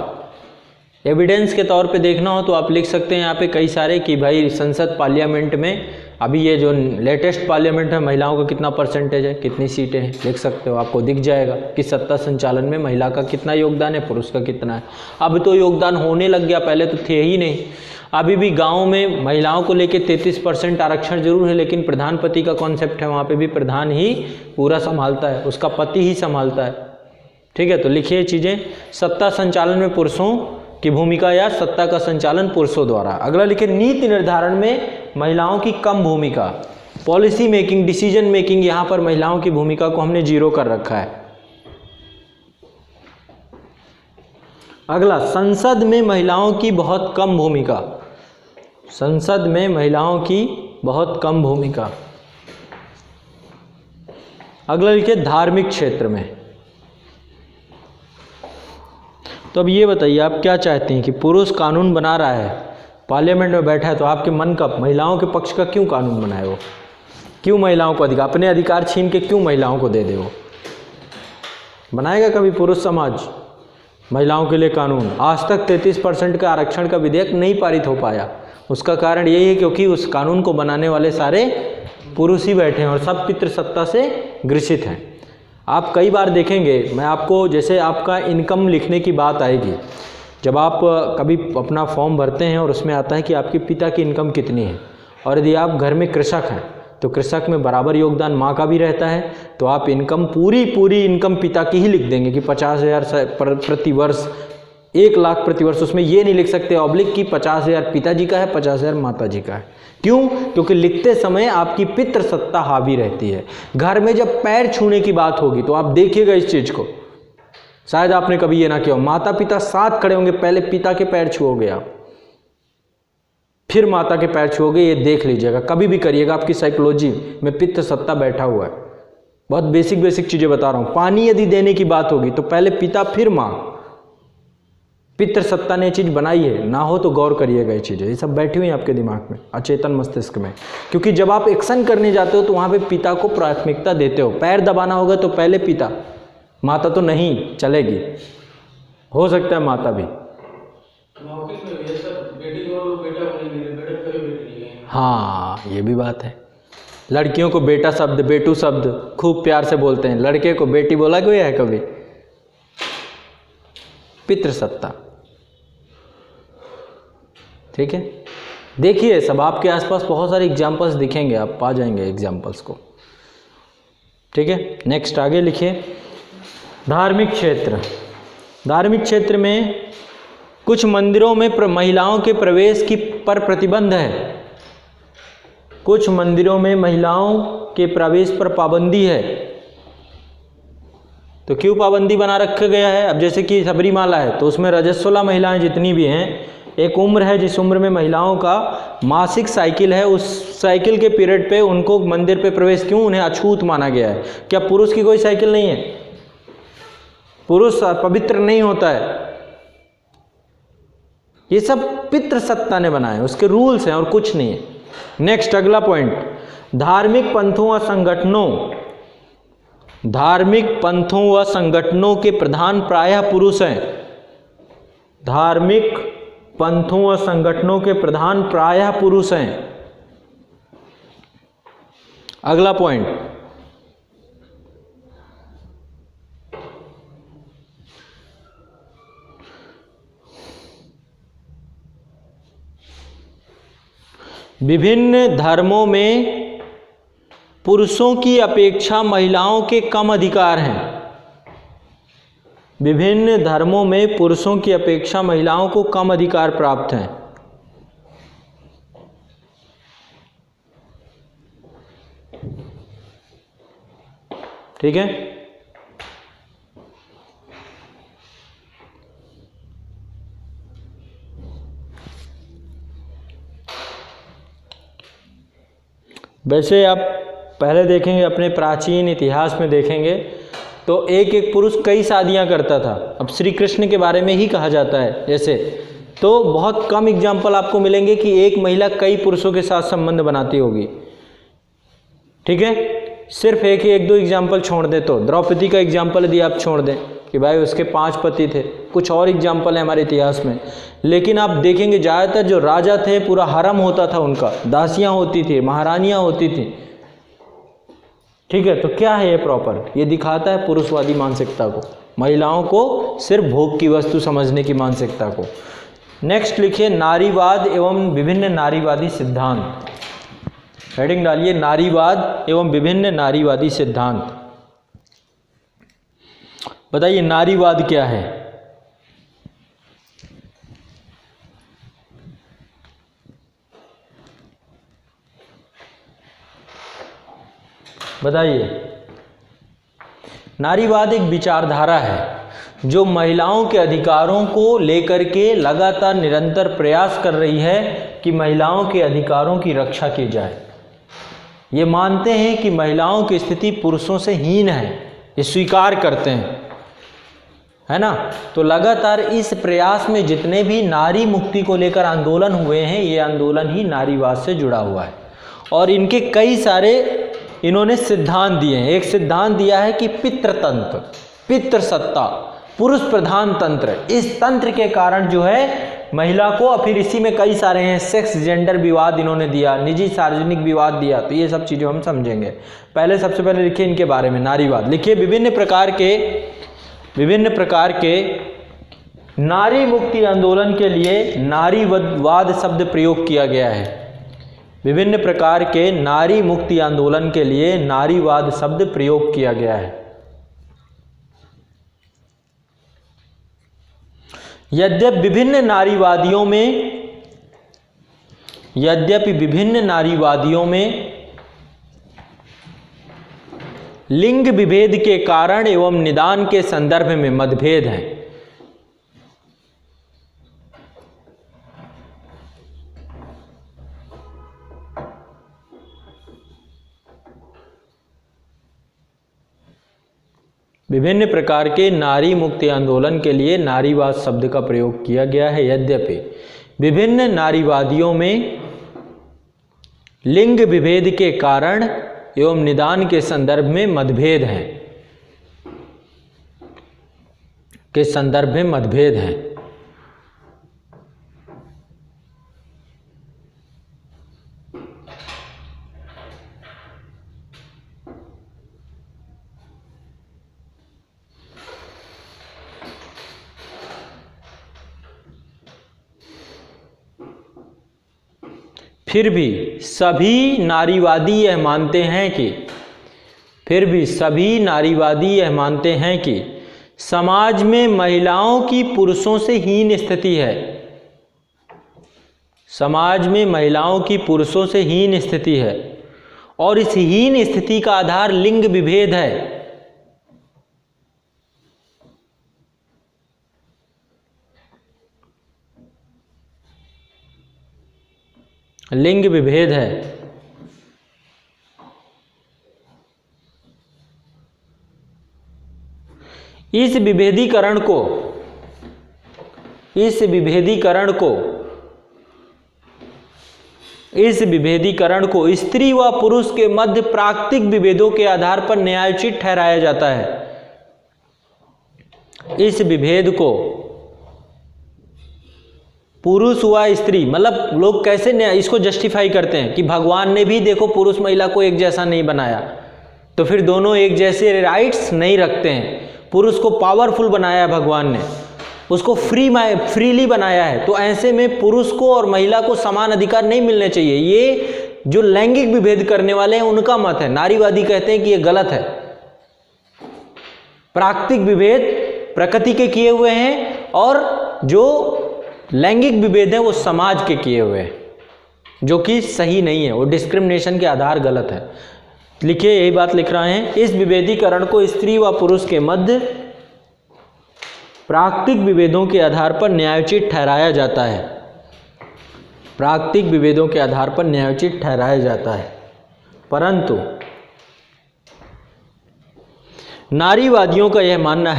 एविडेंस के तौर पे देखना हो तो आप लिख सकते हैं यहाँ पे कई सारे कि भाई संसद पार्लियामेंट में, अभी ये जो लेटेस्ट पार्लियामेंट है, महिलाओं का कितना परसेंटेज है, कितनी सीटें हैं, लिख सकते हो, आपको दिख जाएगा कि सत्ता संचालन में महिला का कितना योगदान है, पुरुष का कितना है। अब तो योगदान होने लग गया, पहले तो थे ही नहीं। अभी भी गाँव में महिलाओं को लेकर 33% आरक्षण जरूर है, लेकिन प्रधानपति का कॉन्सेप्ट है, वहाँ पर भी प्रधान ही पूरा संभालता है, उसका पति ही संभालता है। ठीक है, तो लिखिए चीज़ें, सत्ता संचालन में पुरुषों की भूमिका या सत्ता का संचालन पुरुषों द्वारा। अगला लिखिए, नीति निर्धारण में महिलाओं की कम भूमिका। पॉलिसी मेकिंग, डिसीजन मेकिंग, यहाँ पर महिलाओं की भूमिका को हमने 0 कर रखा है। अगला, संसद में महिलाओं की बहुत कम भूमिका। संसद में महिलाओं की बहुत कम भूमिका। अगला लिखिए, धार्मिक क्षेत्र में। तो अब ये बताइए, आप क्या चाहते हैं कि पुरुष कानून बना रहा है, पार्लियामेंट में बैठा है, तो आपके मन का महिलाओं के पक्ष का क्यों कानून बनाए वो? क्यों महिलाओं को अधिकार, अपने अधिकार छीन के क्यों महिलाओं को दे दे वो? बनाएगा कभी पुरुष समाज महिलाओं के लिए कानून? आज तक 33% का आरक्षण का विधेयक नहीं पारित हो पाया। उसका कारण यही है क्योंकि उस कानून को बनाने वाले सारे पुरुष ही बैठे हैं और सब पितृसत्ता से ग्रसित हैं। आप कई बार देखेंगे, मैं आपको, जैसे आपका इनकम लिखने की बात आएगी, जब आप कभी अपना फॉर्म भरते हैं और उसमें आता है कि आपके पिता की इनकम कितनी है, और यदि आप घर में कृषक हैं तो कृषक में बराबर योगदान माँ का भी रहता है, तो आप इनकम पूरी इनकम पिता की ही लिख देंगे कि 50,000 प्रति वर्ष, 1 लाख प्रति वर्ष। उसमें ये नहीं लिख सकते ऑब्लिक कि 50,000 पिताजी का है, 50,000 माता जी का है। क्यों? क्योंकि लिखते समय आपकी पितृसत्ता हावी रहती है। घर में जब पैर छूने की बात होगी तो आप देखिएगा इस चीज़ को, शायद आपने कभी ये ना किया, माता पिता साथ खड़े होंगे, पहले पिता के पैर छुओगे आप, फिर माता के पैर छुओगे, ये देख लीजिएगा, कभी भी करिएगा, आपकी साइकोलॉजी में पितृसत्ता बैठा हुआ है। बहुत बेसिक बेसिक चीजें बता रहा हूं। पानी यदि देने की बात होगी तो पहले पिता फिर मां। पितृसत्ता ने चीज बनाई है, ना हो तो गौर करिएगा ये चीजें, ये सब बैठी हुई हैं आपके दिमाग में, अचेतन मस्तिष्क में। क्योंकि जब आप एक्शन करने जाते हो तो वहां पे पिता को प्राथमिकता देते हो। पैर दबाना होगा तो पहले पिता, माता तो नहीं चलेगी, हो सकता है माता भी। हाँ, ये भी बात है। लड़कियों को बेटा शब्द, बेटू शब्द खूब प्यार से बोलते हैं, लड़के को बेटी बोला कोई है कभी? पितृसत्ता। ठीक है, देखिए सब आपके आसपास बहुत सारे एग्जाम्पल्स दिखेंगे, आप पा जाएंगे एग्जाम्पल्स को। ठीक है, नेक्स्ट आगे लिखिए। धार्मिक क्षेत्र। धार्मिक क्षेत्र में कुछ मंदिरों में महिलाओं के प्रवेश की पर प्रतिबंध है। कुछ मंदिरों में महिलाओं के प्रवेश पर पाबंदी है। तो क्यों पाबंदी बना रखा गया है? अब जैसे कि सबरीमाला है तो उसमें रजस्वला महिलाएं जितनी भी हैं, एक उम्र है जिस उम्र में महिलाओं का मासिक साइकिल है, उस साइकिल के पीरियड पे उनको मंदिर पे प्रवेश, क्यों उन्हें अछूत माना गया है? क्या पुरुष की कोई साइकिल नहीं है? पुरुष पवित्र नहीं होता है? ये सब पितृसत्ता ने बनाए, उसके रूल्स हैं और कुछ नहीं है। नेक्स्ट अगला पॉइंट, धार्मिक पंथों व संगठनों। धार्मिक पंथों व संगठनों के प्रधान प्रायः पुरुष हैं। धार्मिक पंथों व संगठनों के प्रधान प्रायः पुरुष हैं। अगला पॉइंट, विभिन्न धर्मों में पुरुषों की अपेक्षा महिलाओं के कम अधिकार हैं। विभिन्न धर्मों में पुरुषों की अपेक्षा महिलाओं को कम अधिकार प्राप्त हैं। ठीक है, वैसे आप पहले देखेंगे अपने प्राचीन इतिहास में देखेंगे तो एक एक पुरुष कई शादियां करता था। अब श्री कृष्ण के बारे में ही कहा जाता है जैसे, तो बहुत कम एग्जाम्पल आपको मिलेंगे कि एक महिला कई पुरुषों के साथ संबंध बनाती होगी। ठीक है, सिर्फ एक दो एग्जाम्पल छोड़ दे तो द्रौपदी का एग्जाम्पल यदि आप छोड़ दें कि भाई उसके 5 पति थे, कुछ और एग्जाम्पल है हमारे इतिहास में, लेकिन आप देखेंगे ज़्यादातर जो राजा थे पूरा हरम होता था उनका, दासियां होती थी, महारानियां होती थी। ठीक है, तो क्या है ये प्रॉपर? ये दिखाता है पुरुषवादी मानसिकता को, महिलाओं को सिर्फ भोग की वस्तु समझने की मानसिकता को। नेक्स्ट लिखिए, नारीवाद एवं विभिन्न नारीवादी सिद्धांत। हेडिंग डालिए, नारीवाद एवं विभिन्न नारीवादी सिद्धांत। बताइए नारीवाद क्या है? बताइए। नारीवाद एक विचारधारा है जो महिलाओं के अधिकारों को लेकर के लगातार निरंतर प्रयास कर रही है कि महिलाओं के अधिकारों की रक्षा की जाए। ये मानते हैं कि महिलाओं की स्थिति पुरुषों से हीन है, ये स्वीकार करते हैं, है ना। तो लगातार इस प्रयास में जितने भी नारी मुक्ति को लेकर आंदोलन हुए हैं, ये आंदोलन ही नारीवाद से जुड़ा हुआ है। और इनके कई सारे इन्होंने सिद्धांत दिए हैं। एक सिद्धांत दिया है कि पितृतंत्र, पितृसत्ता, पुरुष प्रधान तंत्र, इस तंत्र के कारण जो है महिला को, और फिर इसी में कई सारे हैं, सेक्स जेंडर विवाद इन्होंने दिया, निजी सार्वजनिक विवाद दिया। तो ये सब चीज़ें हम समझेंगे। पहले सबसे पहले लिखिए इनके बारे में, नारीवाद लिखिए। विभिन्न प्रकार के नारी मुक्ति आंदोलन के लिए नारीवाद शब्द प्रयोग किया गया है। विभिन्न प्रकार के नारी मुक्ति आंदोलन के लिए नारीवाद शब्द प्रयोग किया गया है। यद्यपि विभिन्न नारीवादियों में लिंग विभेद के कारण एवं निदान के संदर्भ में मतभेद हैं। विभिन्न प्रकार के नारी मुक्ति आंदोलन के लिए नारीवाद शब्द का प्रयोग किया गया है। यद्यपि विभिन्न नारीवादियों में लिंग विभेद के कारण एवं निदान के संदर्भ में मतभेद हैं। फिर भी सभी नारीवादी यह मानते हैं कि समाज में महिलाओं की पुरुषों से हीन स्थिति है। समाज में महिलाओं की पुरुषों से हीन स्थिति है और इस हीन स्थिति का आधार लिंग विभेद है। लिंग विभेद है। इस विभेदीकरण को स्त्री व पुरुष के मध्य प्राकृतिक विभेदों के आधार पर न्यायोचित ठहराया जाता है। इस विभेद को पुरुष व स्त्री, मतलब लोग कैसे इसको जस्टिफाई करते हैं कि भगवान ने भी देखो पुरुष महिला को एक जैसा नहीं बनाया, तो फिर दोनों एक जैसे राइट्स नहीं रखते हैं। पुरुष को पावरफुल बनाया है भगवान ने, उसको फ्रीली बनाया है, तो ऐसे में पुरुष को और महिला को समान अधिकार नहीं मिलने चाहिए। ये जो लैंगिक विभेद करने वाले हैं उनका मत है। नारीवादी कहते हैं कि ये गलत है। प्राकृतिक विभेद प्रकृति के किए हुए हैं और जो लैंगिक विभेद है वो समाज के किए हुए हैं, जो कि सही नहीं है, वो डिस्क्रिमिनेशन के आधार गलत है। लिखिए, यही बात लिख रहे हैं। इस विभेदीकरण को स्त्री व पुरुष के मध्य प्राकृतिक विभेदों के आधार पर न्यायोचित ठहराया जाता है। प्राकृतिक विभेदों के आधार पर न्यायोचित ठहराया जाता है, परंतु नारीवादियों का यह मानना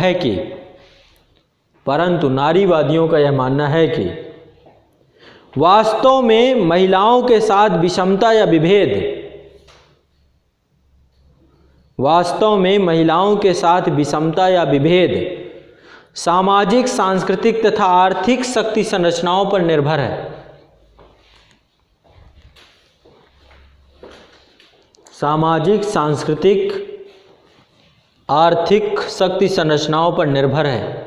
है कि वास्तव में महिलाओं के साथ विषमता या विभेद सामाजिक, सांस्कृतिक तथा आर्थिक शक्ति संरचनाओं पर निर्भर है। सामाजिक, सांस्कृतिक, आर्थिक शक्ति संरचनाओं पर निर्भर है।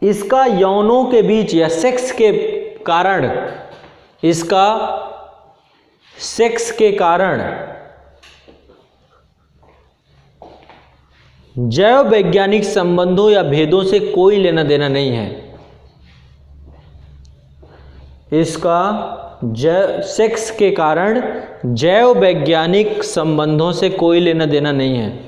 इसका यौनों के बीच या सेक्स के कारण जैव वैज्ञानिक संबंधों या भेदों से कोई लेना देना नहीं है। इसका सेक्स के कारण जैव वैज्ञानिक संबंधों से कोई लेना देना नहीं है।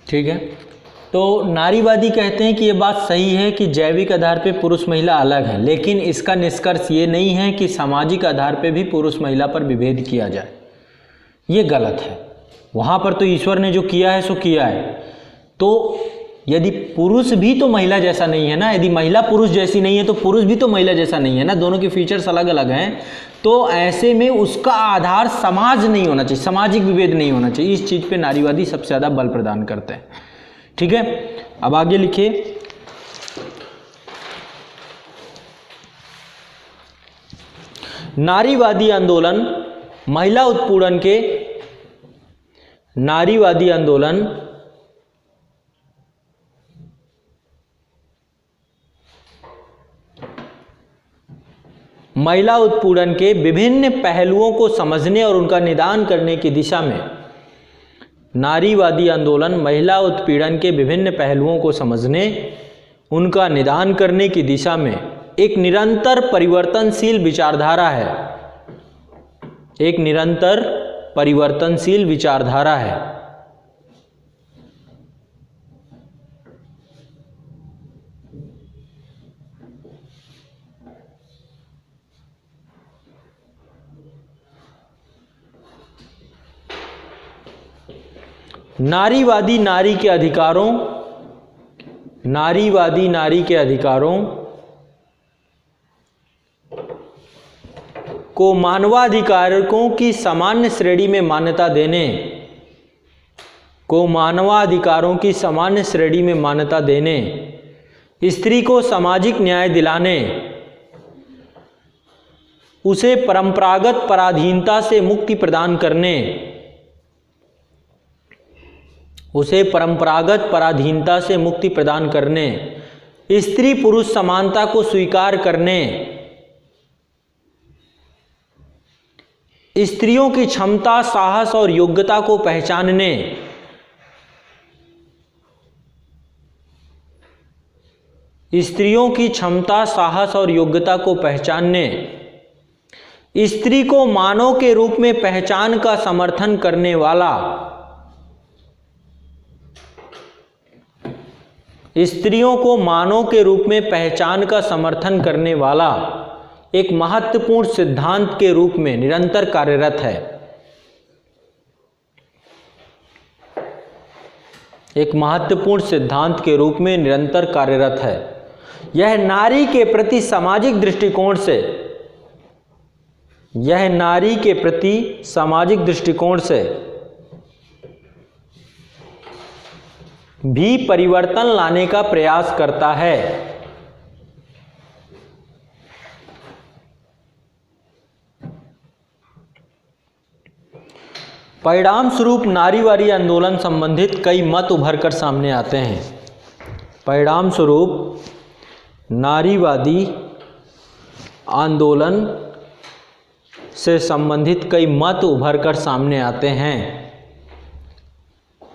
ठीक है, तो नारीवादी कहते हैं कि ये बात सही है कि जैविक आधार पे पुरुष महिला अलग है, लेकिन इसका निष्कर्ष ये नहीं है कि सामाजिक आधार पे भी पुरुष महिला पर विभेद किया जाए। ये गलत है। वहाँ पर तो ईश्वर ने जो किया है सो किया है। तो यदि पुरुष भी तो महिला जैसा नहीं है ना, यदि महिला पुरुष जैसी नहीं है तो पुरुष भी तो महिला जैसा नहीं है ना, दोनों के फीचर्स अलग अलग हैं। तो ऐसे में उसका आधार समाज नहीं होना चाहिए, सामाजिक विभेद नहीं होना चाहिए। इस चीज़ पे नारीवादी सबसे ज़्यादा बल प्रदान करते हैं। ठीक है, अब आगे लिखिए। नारीवादी आंदोलन महिला उत्पीड़न के महिला उत्पीड़न के विभिन्न पहलुओं को समझने और उनका निदान करने की दिशा में नारीवादी आंदोलन महिला उत्पीड़न के विभिन्न पहलुओं को समझने उनका निदान करने की दिशा में एक निरंतर परिवर्तनशील विचारधारा है, एक निरंतर परिवर्तनशील विचारधारा है। नारीवादी नारी के अधिकारों, नारीवादी नारी के अधिकारों को मानवाधिकारों की सामान्य श्रेणी में मान्यता देने, को मानवाधिकारों की सामान्य श्रेणी में मान्यता देने, स्त्री को सामाजिक न्याय दिलाने, उसे परंपरागत पराधीनता से मुक्ति प्रदान करने, उसे परंपरागत पराधीनता से मुक्ति प्रदान करने, स्त्री पुरुष समानता को स्वीकार करने, स्त्रियों की क्षमता, साहस और योग्यता को पहचानने, स्त्रियों की क्षमता, साहस और योग्यता को पहचानने, स्त्री को मानव के रूप में पहचान का समर्थन करने वाला, स्त्रियों को मानव के रूप में पहचान का समर्थन करने वाला एक महत्वपूर्ण सिद्धांत के रूप में निरंतर कार्यरत है, एक महत्वपूर्ण सिद्धांत के रूप में निरंतर कार्यरत है। यह नारी के प्रति सामाजिक दृष्टिकोण से, यह नारी के प्रति सामाजिक दृष्टिकोण से भी परिवर्तन लाने का प्रयास करता है। परिणाम स्वरूप नारीवादी आंदोलन संबंधित कई मत उभर कर सामने आते हैं। परिणाम स्वरूप नारीवादी आंदोलन से संबंधित कई मत उभर कर सामने आते हैं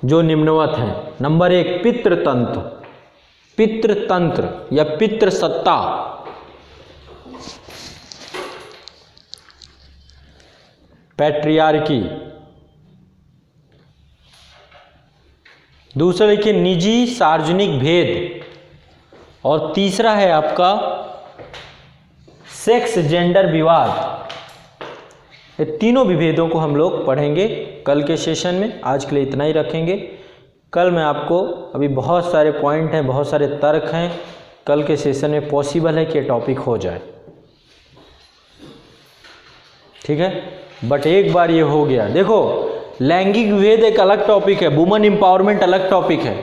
जो निम्नवत हैं। नंबर 1, पितृतंत्र, पितृतंत्र या पितृसत्ता। पैट्रियार्की। दूसरा देखिए निजी सार्वजनिक भेद, और तीसरा है आपका सेक्स जेंडर विवाद। ये तीनों विभेदों को हम लोग पढ़ेंगे कल के सेशन में। आज के लिए इतना ही रखेंगे। कल मैं आपको, अभी बहुत सारे पॉइंट हैं, बहुत सारे तर्क हैं, कल के सेशन में पॉसिबल है कि ये टॉपिक हो जाए, ठीक है। बट एक बार ये हो गया, देखो लैंगिक विभेद एक अलग टॉपिक है, वुमेन एम्पावरमेंट अलग टॉपिक है,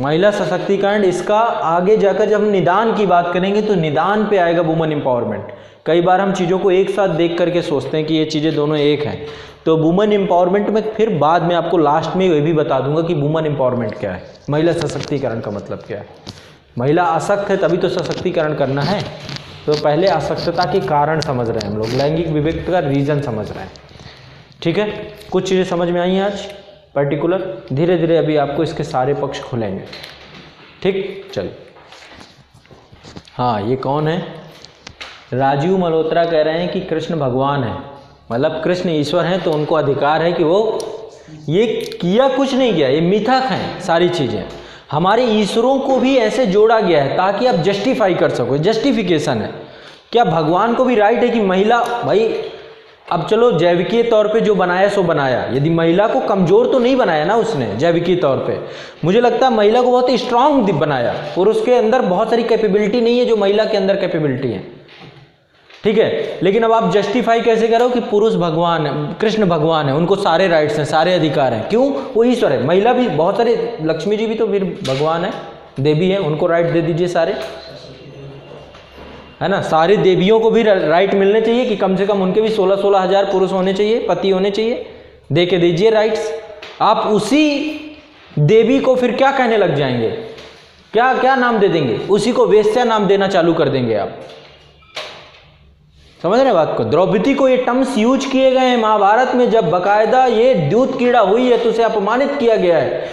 महिला सशक्तिकरण इसका आगे जाकर जब हम निदान की बात करेंगे तो निदान पे आएगा वुमेन एम्पावरमेंट। कई बार हम चीज़ों को एक साथ देख करके सोचते हैं कि ये चीज़ें दोनों एक हैं, तो वुमेन एम्पावरमेंट में फिर बाद में आपको लास्ट में ये भी बता दूंगा कि वुमेन एम्पावरमेंट क्या है, महिला सशक्तिकरण का मतलब क्या है। महिला अशक्त है तभी तो सशक्तिकरण करना है, तो पहले अशक्तता के कारण समझ रहे हैं हम लोग, लैंगिक विभेद का रीजन समझ रहे हैं, ठीक है। कुछ चीज़ें समझ में आई हैं आज पर्टिकुलर, धीरे धीरे अभी आपको इसके सारे पक्ष खुलेंगे, ठीक। चल, हाँ ये कौन है? राजीव मल्होत्रा कह रहे हैं कि कृष्ण भगवान है, मतलब कृष्ण ईश्वर हैं, तो उनको अधिकार है कि वो ये किया कुछ नहीं किया, ये मिथक हैं सारी चीज़ें। हमारे ईश्वरों को भी ऐसे जोड़ा गया है ताकि आप जस्टिफाई कर सको, जस्टिफिकेशन है। क्या भगवान को भी राइट है कि महिला, भाई अब चलो जैविकीय तौर पे जो बनाया सो बनाया, यदि महिला को कमज़ोर तो नहीं बनाया ना उसने जैविकीय तौर पे, मुझे लगता है महिला को बहुत ही स्ट्रांग बनाया, और उसके अंदर बहुत सारी कैपेबिलिटी नहीं है जो महिला के अंदर कैपेबिलिटी है, ठीक है। लेकिन अब आप जस्टिफाई कैसे करो कि पुरुष भगवान है, कृष्ण भगवान है, उनको सारे राइट्स हैं, सारे अधिकार हैं, क्यों? वो ईश्वर है। महिला भी बहुत सारे, लक्ष्मी जी भी तो फिर भगवान है, देवी है, उनको राइट दे दीजिए सारे, है ना। सारी देवियों को भी राइट मिलने चाहिए कि कम से कम उनके भी 16-16 हज़ार पुरुष होने चाहिए, पति होने चाहिए, दे के दीजिए राइट्स। आप उसी देवी को फिर क्या कहने लग जाएंगे, क्या क्या नाम दे देंगे? उसी को वेश्या नाम देना चालू कर देंगे आप, समझ रहे बात को। द्रौपदी को ये टर्म्स यूज किए गए हैं महाभारत में, जब बकायदा ये द्यूत कीड़ा हुई है तो उसे अपमानित किया गया है,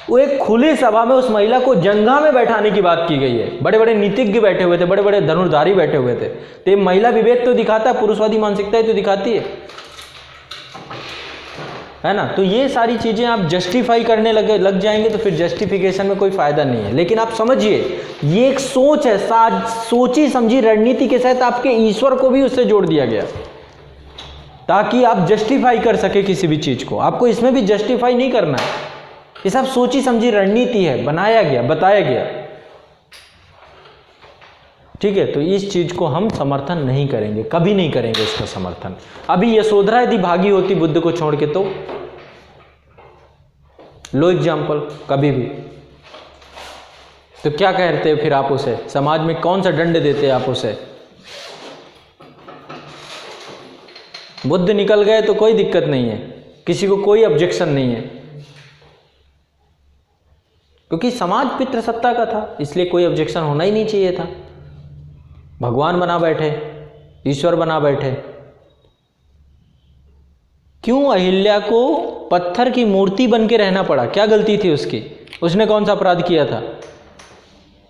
वो एक खुली सभा में उस महिला को जंघा में बैठाने की बात की गई है। बड़े बड़े नीतिज्ञ बैठे हुए थे, बड़े बड़े धनुर्धारी बैठे हुए थे। तो ये महिला विवेक तो दिखाता है, पुरुषवादी मानसिकता ही तो दिखाती है ना। तो ये सारी चीज़ें आप जस्टिफाई करने लग जाएंगे तो फिर जस्टिफिकेशन में कोई फ़ायदा नहीं है। लेकिन आप समझिए, ये एक सोच है, सोची समझी रणनीति के साथ आपके ईश्वर को भी उससे जोड़ दिया गया ताकि आप जस्टिफाई कर सके किसी भी चीज़ को। आपको इसमें भी जस्टिफाई नहीं करना है, ये सब सोची समझी रणनीति है, बनाया गया, बताया गया। ठीक है, तो इस चीज़ को हम समर्थन नहीं करेंगे, कभी नहीं करेंगे इसका समर्थन। अभी यशोधरा यदि भागी होती बुद्ध को छोड़ के, तो लो एग्जाम्पल, कभी भी तो क्या कहते फिर आप उसे, समाज में कौन सा दंड देते आप उसे? बुद्ध निकल गए तो कोई दिक्कत नहीं है, किसी को कोई ऑब्जेक्शन नहीं है, क्योंकि समाज पितृसत्ता का था, इसलिए कोई ऑब्जेक्शन होना ही नहीं चाहिए था। भगवान बना बैठे, ईश्वर बना बैठे। क्यों अहिल्या को पत्थर की मूर्ति बन के रहना पड़ा? क्या गलती थी उसकी? उसने कौन सा अपराध किया था?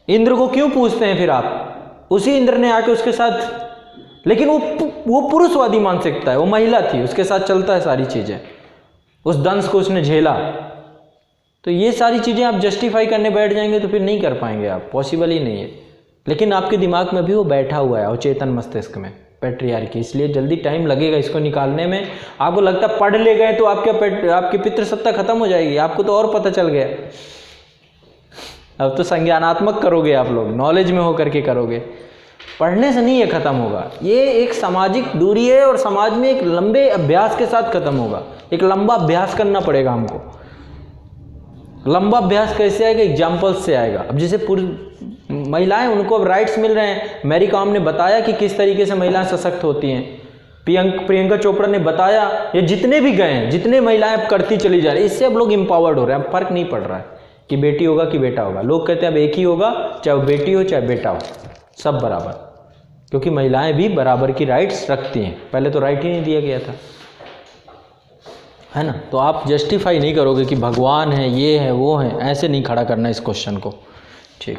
इंद्र को क्यों पूछते हैं फिर आप? उसी इंद्र ने आके उसके साथ, लेकिन वो पुरुषवादी मानसिकता है, वो महिला थी, उसके साथ चलता है सारी चीजें, उस दंश को उसने झेला। तो ये सारी चीजें आप जस्टिफाई करने बैठ जाएंगे तो फिर नहीं कर पाएंगे आप, पॉसिबल ही नहीं है। लेकिन आपके दिमाग में भी वो बैठा हुआ है, अवचेतन मस्तिष्क में, पैट्रियार्की, इसलिए जल्दी टाइम लगेगा इसको निकालने में। आपको लगता है पढ़ ले गए तो आपकी पितृसत्ता खत्म हो जाएगी, आपको तो और पता चल गया। अब तो संज्ञानात्मक करोगे आप लोग, नॉलेज में होकर के करोगे, पढ़ने से नहीं ये खत्म होगा। ये एक सामाजिक दूरी है और समाज में एक लंबे अभ्यास के साथ खत्म होगा। एक लंबा अभ्यास करना पड़ेगा हमको। लंबा अभ्यास कैसे आएगा? एग्जाम्पल्स से आएगा। अब जैसे महिलाएं, उनको अब राइट्स मिल रहे हैं। मैरी कॉम ने बताया कि किस तरीके से महिलाएं सशक्त होती हैं, प्रियंका चोपड़ा ने बताया, ये जितने भी गए हैं, जितने महिलाएं अब करती चली जा रही, इससे अब लोग एम्पावर्ड हो रहे हैं। अब फर्क नहीं पड़ रहा है कि बेटी होगा कि बेटा होगा। लोग कहते हैं अब एक ही होगा, चाहे वो बेटी हो चाहे बेटा हो, सब बराबर, क्योंकि महिलाएं भी बराबर की राइट्स रखती हैं। पहले तो राइट ही नहीं दिया गया था, है ना। तो आप जस्टिफाई नहीं करोगे कि भगवान है, ये है, वो है, ऐसे नहीं खड़ा करना इस क्वेश्चन को। ठीक।